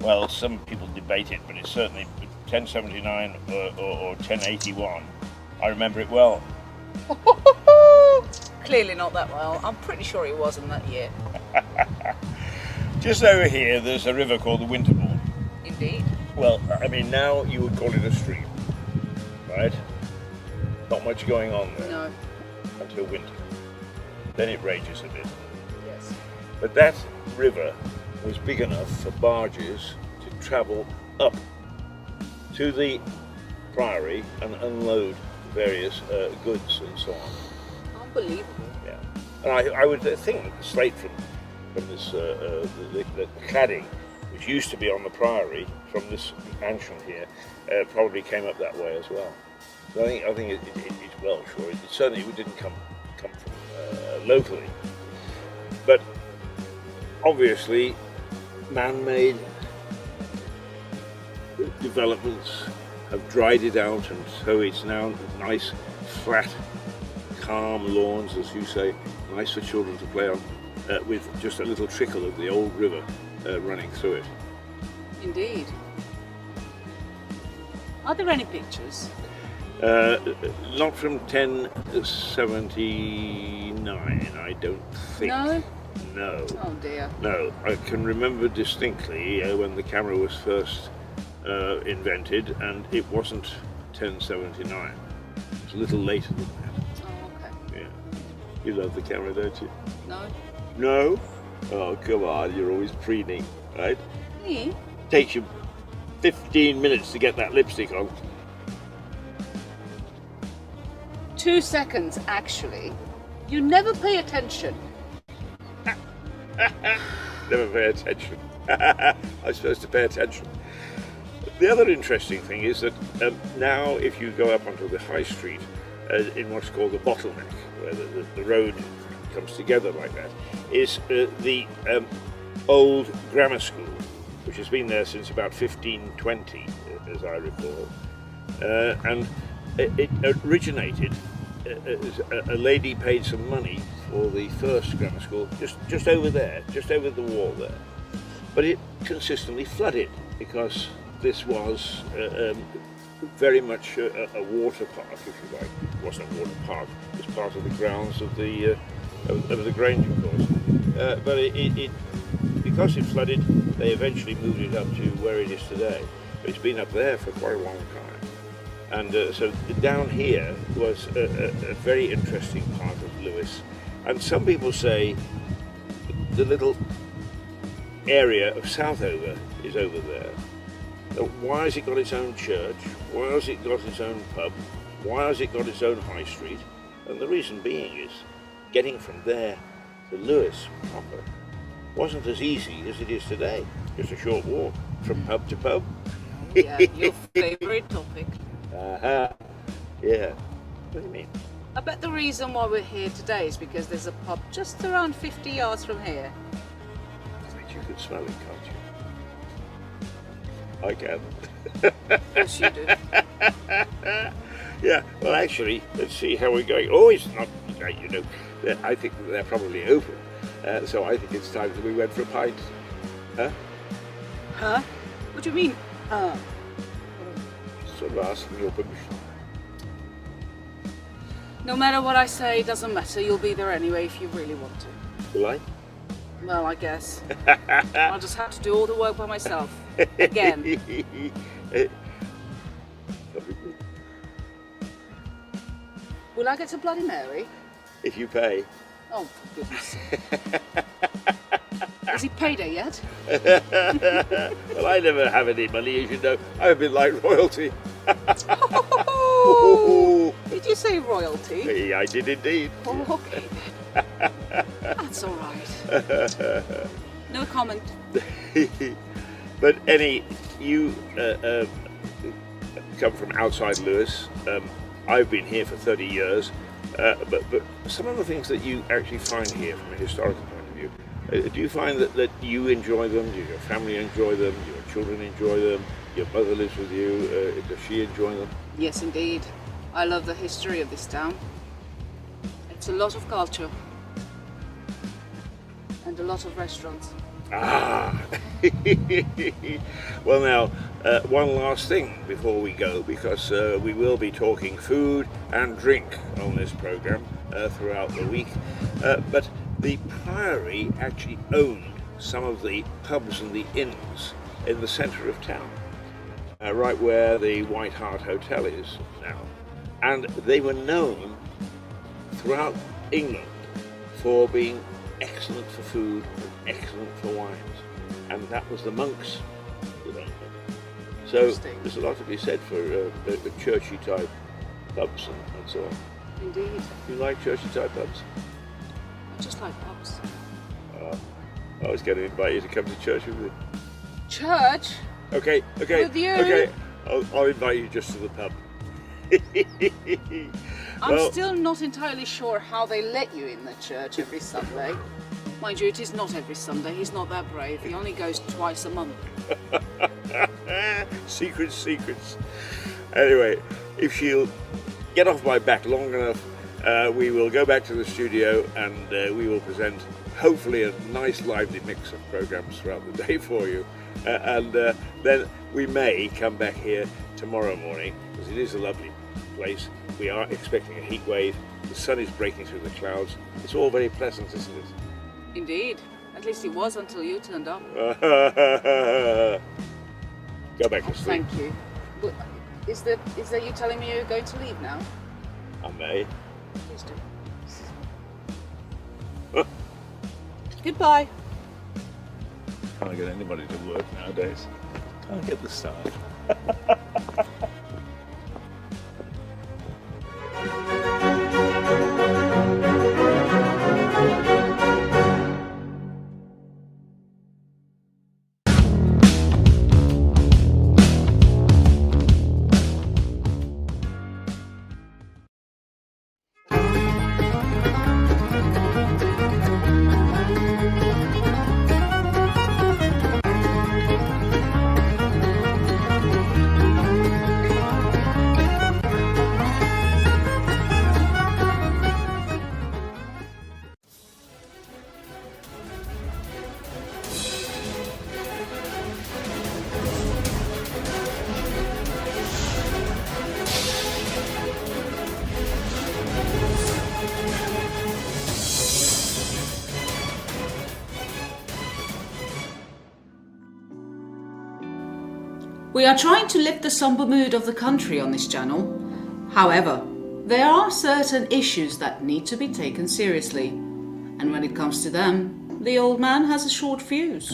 Well, some people debate it, but it's certainly 1079 or 1081. I remember it well. Clearly not that well. I'm pretty sure it wasn't that year. Just over here, there's a river called the Winterbourne. Indeed. Well, I mean, now you would call it a stream, right? Not much going on there. No. Until winter. Then it rages a bit. Yes. But that river was big enough for barges to travel up to the priory and unload various goods and so on. Unbelievable. Yeah. And I would think that the slate from this the cladding, which used to be on the priory from this mansion here, probably came up that way as well. So I think it's Welsh, or it certainly didn't come from locally. But obviously, man-made developments have dried it out, and so it's now nice, flat, calm lawns, as you say, nice for children to play on, with just a little trickle of the old river running through it. Indeed. Are there any pictures? Not from 1079, I don't think. No? No. Oh dear. No, I can remember distinctly when the camera was first invented, and it wasn't 1079. It was a little later than that. Oh, okay. Yeah. You love the camera, don't you? No. No? Oh, come on, you're always preening, right? Me? Takes you 15 minutes to get that lipstick on. 2 seconds, actually. You never pay attention. Never pay attention. I'm supposed to pay attention. The other interesting thing is that now if you go up onto the high street in what's called the bottleneck, where the road comes together like that, is the old grammar school, which has been there since about 1520, as I recall. And it originated as a lady paid some money for the first grammar school just over there, just over the wall there. But it consistently flooded because this was very much a water park, if you like. It wasn't a water park, it was part of the grounds of the Grange, of course. But because it flooded, they eventually moved it up to where it is today. But it's been up there for quite a long time. And so down here was a very interesting part of Lewis. And some people say the little area of Southover is over there. Now, why has it got its own church? Why has it got its own pub? Why has it got its own high street? And the reason being is getting from there to Lewis proper wasn't as easy as it is today. Just a short walk from pub to pub. Yeah, your favourite topic. Yeah. the reason why we're here today is because there's a pub just around 50 yards from here. I think you can smell it, can't you? I can. Of course you do. Yeah, well, actually, let's see how we're going. Oh, it's not late, you know. I think that they're probably open. So I think it's time that we went for a pint. Huh? Huh? What do you mean, Sort of asking your permission. No matter what I say, it doesn't matter. You'll be there anyway if you really want to. Will I? Well, I guess. I'll just have to do all the work by myself. Again. Will I get a Bloody Mary? If you pay. Oh, for goodness sake. Is it payday yet? Well, I never have any money, as you know. I'm a bit like royalty. Oh, did you say royalty? I did indeed. Oh, okay. That's all right. No comment. But Annie, you come from outside Lewis. I've been here for 30 years. But some of the things that you actually find here from a historical point of view, do you find that you enjoy them? Do your family enjoy them? Do your children enjoy them? Your mother lives with you. Does she enjoy them? Yes, indeed. I love the history of this town. It's a lot of culture. And a lot of restaurants. Ah! Well now, one last thing before we go, because we will be talking food and drink on this programme throughout the week. But the Priory actually owned some of the pubs and the inns in the centre of town, right where the White Hart Hotel is now. And they were known throughout England for being excellent for food and excellent for wines. And that was the monks' development. So there's a lot to be said for the churchy type pubs and so on. Indeed. You like churchy type pubs? I just like pubs. I was going to invite you to come to church with me. Church? Okay. With you? Okay, I'll invite you just to the pub. I'm still not entirely sure how they let you in the church every Sunday. Mind you, it is not every Sunday. He's not that brave. He only goes twice a month. Secrets. Anyway, if she'll get off my back long enough, we will go back to the studio and we will present hopefully a nice lively mix of programs throughout the day for you. And then we may come back here tomorrow morning, because it is a lovely place. We are expecting a heat wave. The sun is breaking through the clouds. It's all very pleasant, isn't it? Indeed. At least it was until you turned up. Go back to sleep. Thank you. But is that you telling me you're going to leave now? I may. Please do. Goodbye. Can't get anybody to work nowadays. Can't get the staff. We are trying to lift the sombre mood of the country on this channel. However, there are certain issues that need to be taken seriously, and when it comes to them, the old man has a short fuse.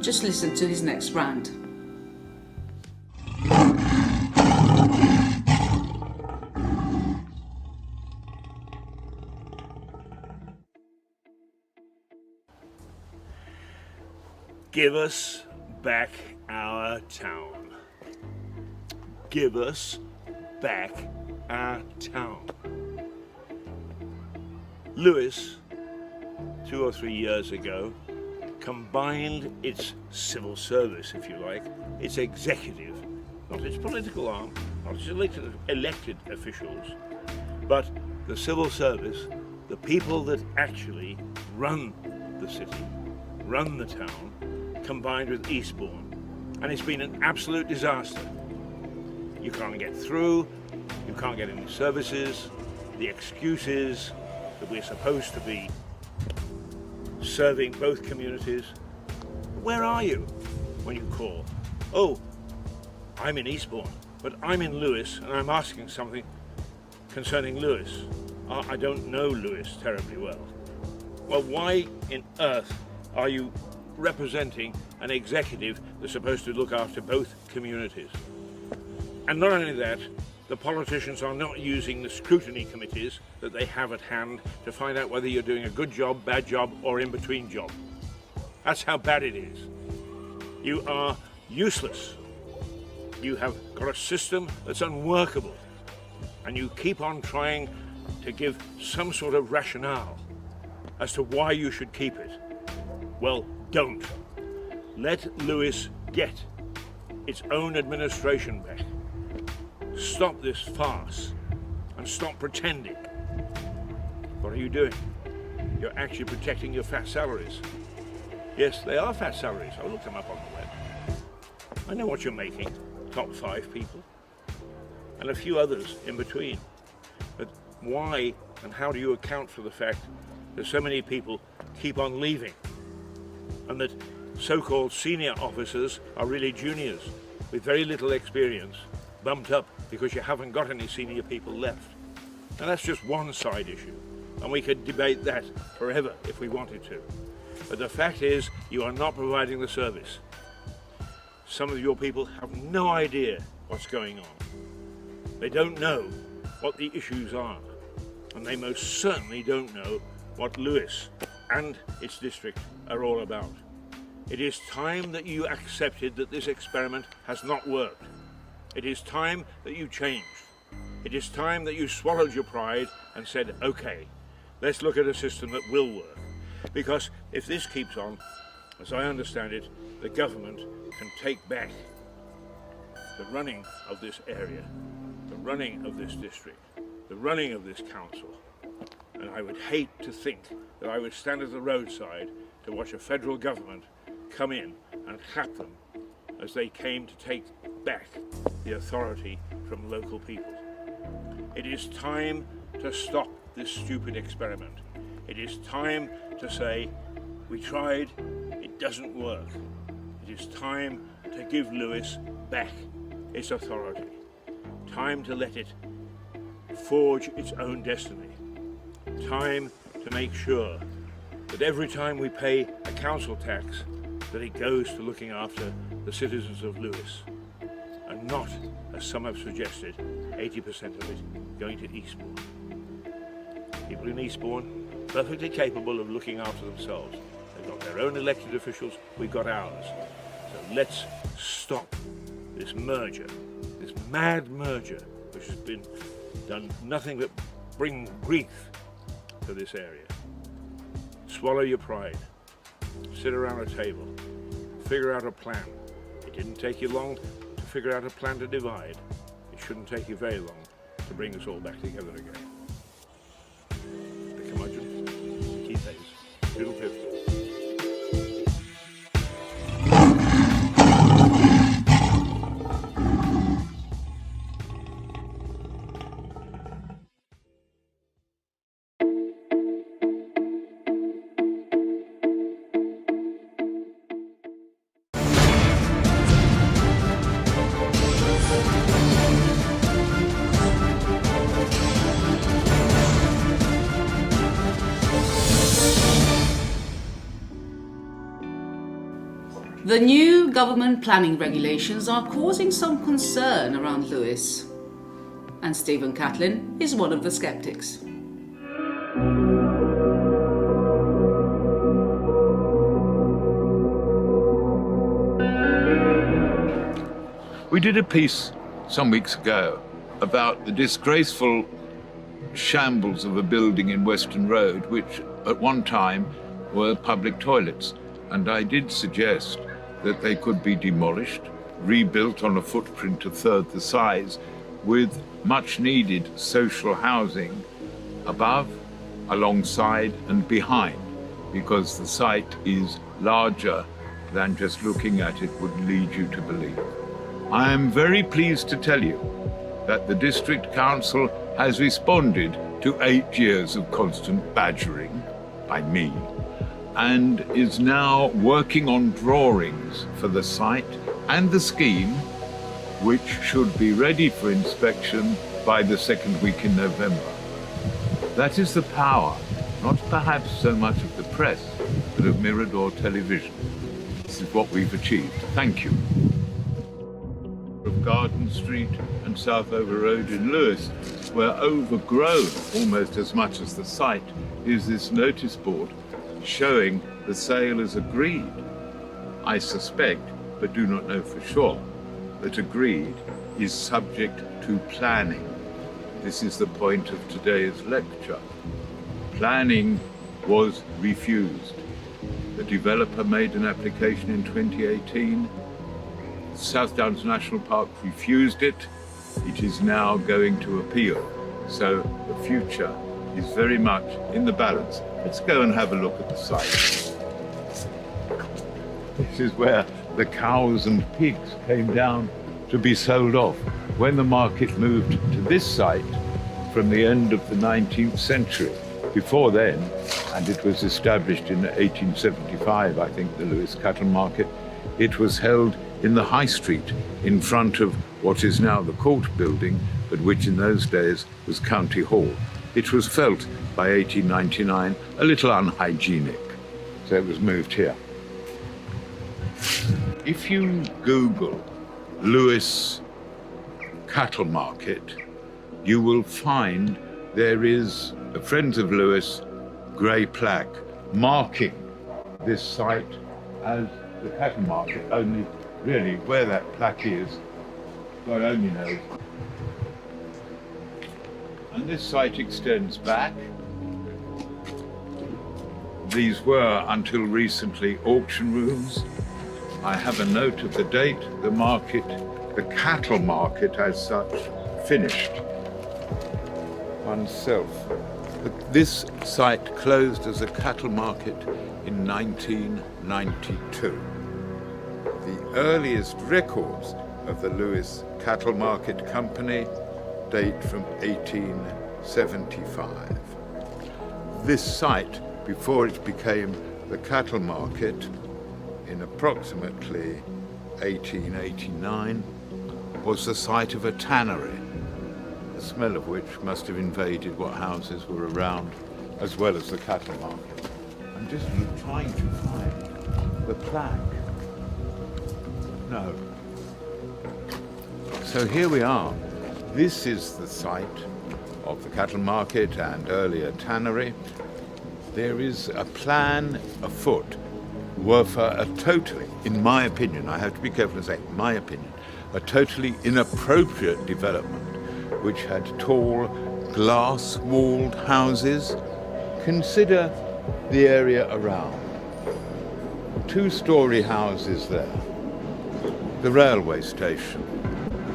Just listen to his next rant. Give us back our town. Give us back our town. Lewis, 2 or 3 years ago, combined its civil service, if you like, its executive, not its political arm, not its elected officials, but the civil service, the people that actually run the city, run the town, combined with Eastbourne. And it's been an absolute disaster. You can't get through, you can't get any services, the excuse is that we're supposed to be serving both communities. Where are you when you call? Oh, I'm in Eastbourne, but I'm in Lewis and I'm asking something concerning Lewis. I don't know Lewis terribly well. Well, why in earth are you representing an executive that's supposed to look after both communities? And not only that, the politicians are not using the scrutiny committees that they have at hand to find out whether you're doing a good job, bad job, or in-between job. That's how bad it is. You are useless. You have got a system that's unworkable, and you keep on trying to give some sort of rationale as to why you should keep it. Well, don't. Let Lewis get its own administration back. Stop this farce and stop pretending. What are you doing? You're actually protecting your fat salaries. Yes, they are fat salaries. I looked them up on the web. I know what you're making. Top 5 people. And a few others in between. But why and how do you account for the fact that so many people keep on leaving? And that so-called senior officers are really juniors with very little experience, bumped up because you haven't got any senior people left. And that's just one side issue, and we could debate that forever if we wanted to. But the fact is, you are not providing the service. Some of your people have no idea what's going on. They don't know what the issues are, and they most certainly don't know what Lewis and its district are all about. It is time that you accepted that this experiment has not worked. It is time that you changed. It is time that you swallowed your pride and said, okay, let's look at a system that will work. Because if this keeps on, as I understand it, the government can take back the running of this area, the running of this district, the running of this council. And I would hate to think that I would stand at the roadside to watch a federal government come in and clap them as they came to take back the authority from local people. It is time to stop this stupid experiment. It is time to say, we tried, it doesn't work. It is time to give Lewis back its authority. Time to let it forge its own destiny. Time to make sure that every time we pay a council tax, that it goes to looking after the citizens of Lewis, and not, as some have suggested, 80% of it going to Eastbourne. People in Eastbourne, perfectly capable of looking after themselves. They've got their own elected officials, we've got ours. So let's stop this merger, this mad merger, which has been done nothing but bring grief to this area. Swallow your pride. Sit around a table. Figure out a plan. It didn't take you long to figure out a plan to divide. It shouldn't take you very long to bring us all back together again. The curmudgeon, Keith Hayes, Doodle Pip. The new government planning regulations are causing some concern around Lewis, and Stephen Catlin is one of the skeptics. We did a piece some weeks ago about the disgraceful shambles of a building in Western Road, which at one time were public toilets. And I did suggest that they could be demolished, rebuilt on a footprint a third the size, with much needed social housing above, alongside and behind, because the site is larger than just looking at it would lead you to believe. I am very pleased to tell you that the District Council has responded to 8 years of constant badgering by me and is now working on drawings for the site and the scheme, which should be ready for inspection by the second week in November. That is the power, not perhaps so much of the press, but of Mirador television. This is what we've achieved. Thank you. Of Garden Street and Southover Road in Lewes, where overgrown almost as much as the site is this notice board showing the sale is agreed. I suspect, but do not know for sure, that agreed is subject to planning. This is the point of today's lecture. Planning was refused. The developer made an application in 2018. South Downs National Park refused it. It is now going to appeal. So the future is very much in the balance. Let's go and have a look at the site. This is where the cows and pigs came down to be sold off when the market moved to this site from the end of the 19th century. Before then, and it was established in 1875, I think, the Lewes Cattle Market, it was held in the High Street in front of what is now the Court building, but which in those days was County Hall. It was felt by 1899 a little unhygienic, so it was moved here. If you Google Lewes Cattle Market, you will find there is a Friends of Lewes grey plaque marking this site as the cattle market, only really where that plaque is, God only knows. And this site extends back. These were, until recently, auction rooms. I have a note of the date the market, the cattle market as such, finished oneself. But this site closed as a cattle market in 1992. The earliest records of the Lewes Cattle Market Company date from 1875. This site, before it became the cattle market in approximately 1889, was the site of a tannery, the smell of which must have invaded what houses were around, as well as the cattle market. I'm just trying to find the plaque. No. So here we are. This is the site of the cattle market and earlier tannery. There is a plan afoot for a totally, in my opinion, I have to be careful to say, my opinion, a totally inappropriate development which had tall, glass-walled houses. Consider the area around. 2-story houses there. The railway station.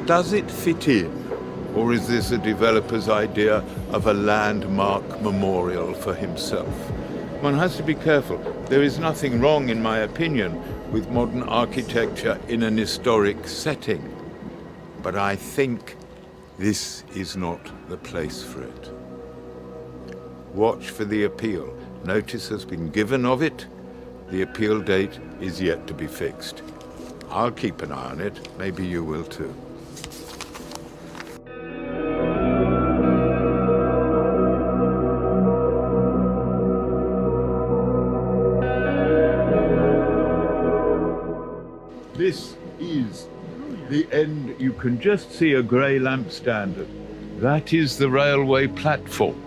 Does it fit in? Or is this a developer's idea of a landmark memorial for himself? One has to be careful. There is nothing wrong, in my opinion, with modern architecture in an historic setting. But I think this is not the place for it. Watch for the appeal. Notice has been given of it. The appeal date is yet to be fixed. I'll keep an eye on it. Maybe you will too. This is the end. You can just see a grey lampstand. That is the railway platform.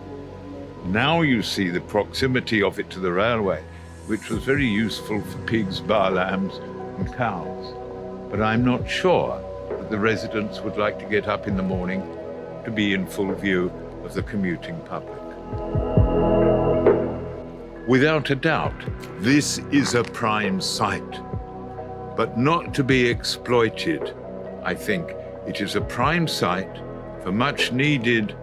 Now you see the proximity of it to the railway, which was very useful for pigs, bar lambs and cows. But I'm not sure that the residents would like to get up in the morning to be in full view of the commuting public. Without a doubt, this is a prime site, but not to be exploited. I think it is a prime site for much needed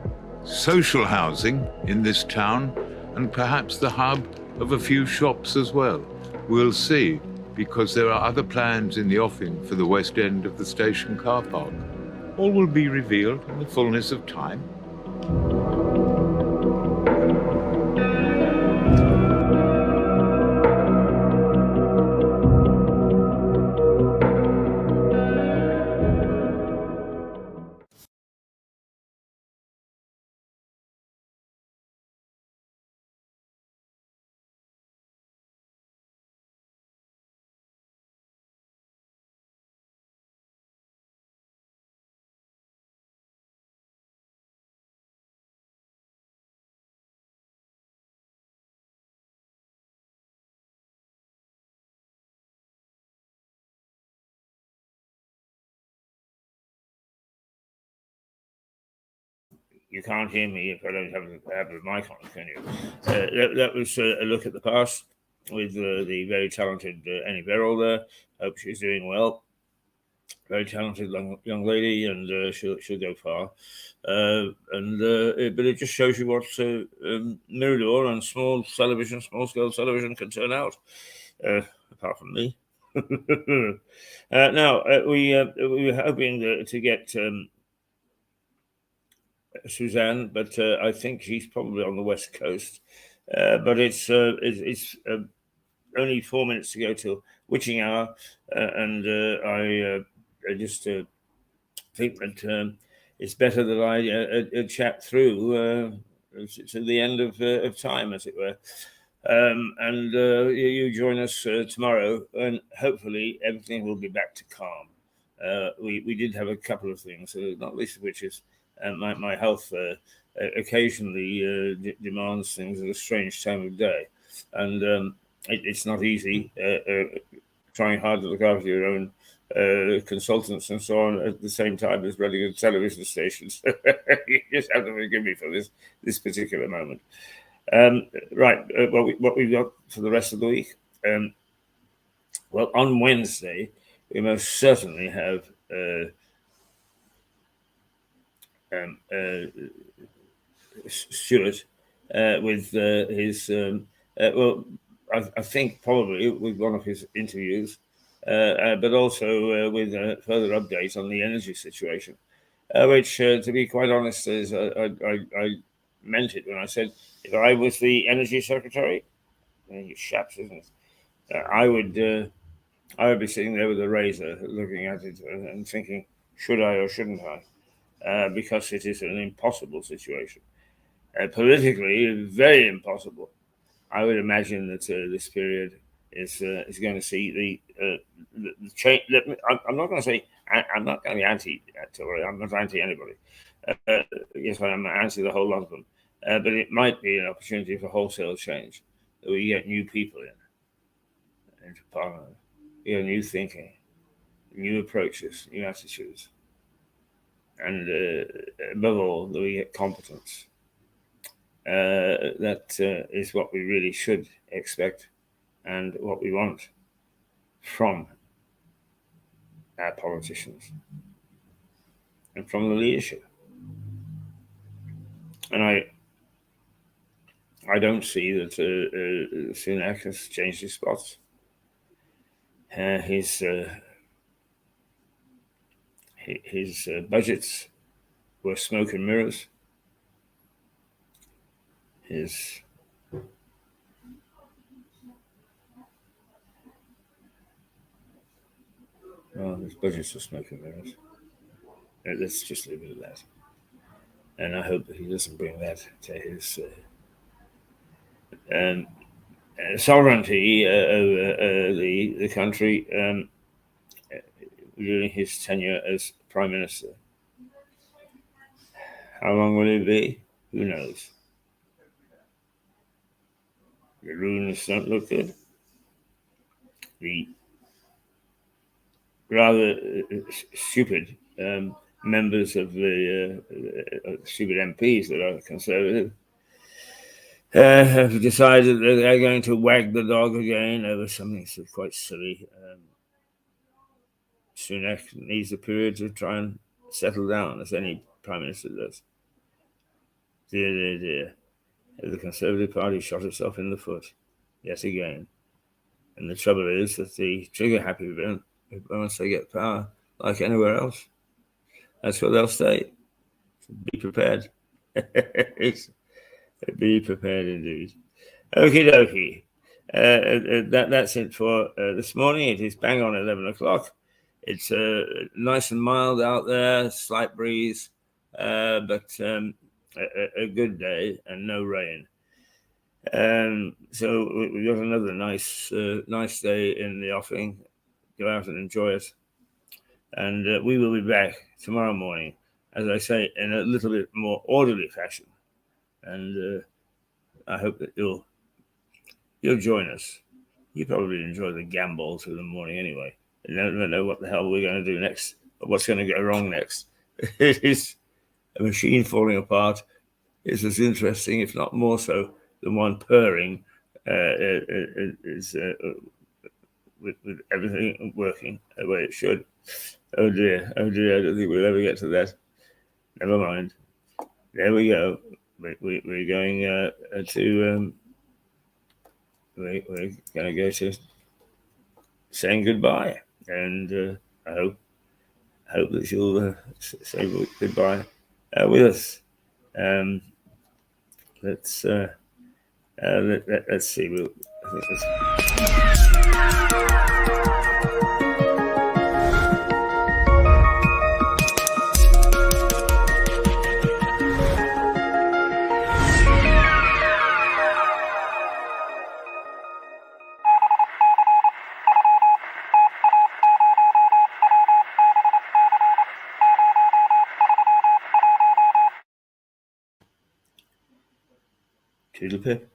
social housing in this town, and perhaps the hub of a few shops as well. We'll see, because there are other plans in the offing for the west end of the station car park. All will be revealed in the fullness of time. You can't hear me if I don't have the mic on, can you? That was a look at the past with the very talented Annie Beryl there. Hope she's doing well. Very talented young lady, and she'll go far. But it just shows you what Mirador and small scale television can turn out. Apart from me. Now we were hoping to get Suzanne, but I think she's probably on the west coast. But it's only 4 minutes to go till witching hour, and I just think that it's better that I chat through to the end of time, as it were. You join us tomorrow, and hopefully everything will be back to calm. We did have a couple of things, not least of which is my health occasionally demands things at a strange time of day, and it's not easy trying hard to look after your own consultants and so on at the same time as running a television station. So you just have to forgive me for this particular moment. Right, what we've got for the rest of the week. Well, on Wednesday, we most certainly have Stuart with his, I think probably with one of his interviews, but also with a further update on the energy situation, which, to be quite honest, is I meant it when I said if I was the energy secretary, you chaps, isn't it? I would be sitting there with a razor, looking at it and thinking, should I or shouldn't I? Because it is an impossible situation. Politically, very impossible. I would imagine that this period is going to see the change. I'm not going to say I'm not going to be anti-Tory. I'm not anti anybody. Yes, I'm anti the whole lot of them. But it might be an opportunity for wholesale change. That we get new people into Parliament. We get new thinking, new approaches, new attitudes, and above all, that we get competence. That is what we really should expect and what we want from our politicians and from the leadership. And I don't see that Sunak has changed his spots. His budgets were smoke and mirrors. His budgets are smoke and mirrors. Let's just leave it at that. And I hope that he doesn't bring that to his sovereignty over the country during his tenure as Prime Minister. How long will it be? Who knows? The runes don't look good. The rather stupid members of the stupid MPs that are Conservative have decided that they're going to wag the dog again over something quite silly. Sunak needs a period to try and settle down, as any prime minister does. Dear, dear, dear. The Conservative Party shot itself in the foot yet again. And the trouble is that the trigger-happy bit, once they get power, like anywhere else, that's where they'll stay. So be prepared. Be prepared indeed. Okie dokie. That's it for this morning. It is bang on 11 o'clock. It's nice and mild out there, slight breeze, but a good day and no rain. So we've got another nice day in the offing. Go out and enjoy it. And we will be back tomorrow morning, as I say, in a little bit more orderly fashion. And I hope that you'll join us. You probably enjoy the gambols of the morning anyway. You never know what the hell we're going to do next, or what's going to go wrong next. It is a machine falling apart. It's as interesting, if not more so, than one purring with everything working the way it should. Oh dear, I don't think we'll ever get to that. Never mind. There we go. We're going to we're going to go to saying goodbye, and I hope that you'll say goodbye with us. Let's see. Toodle pip.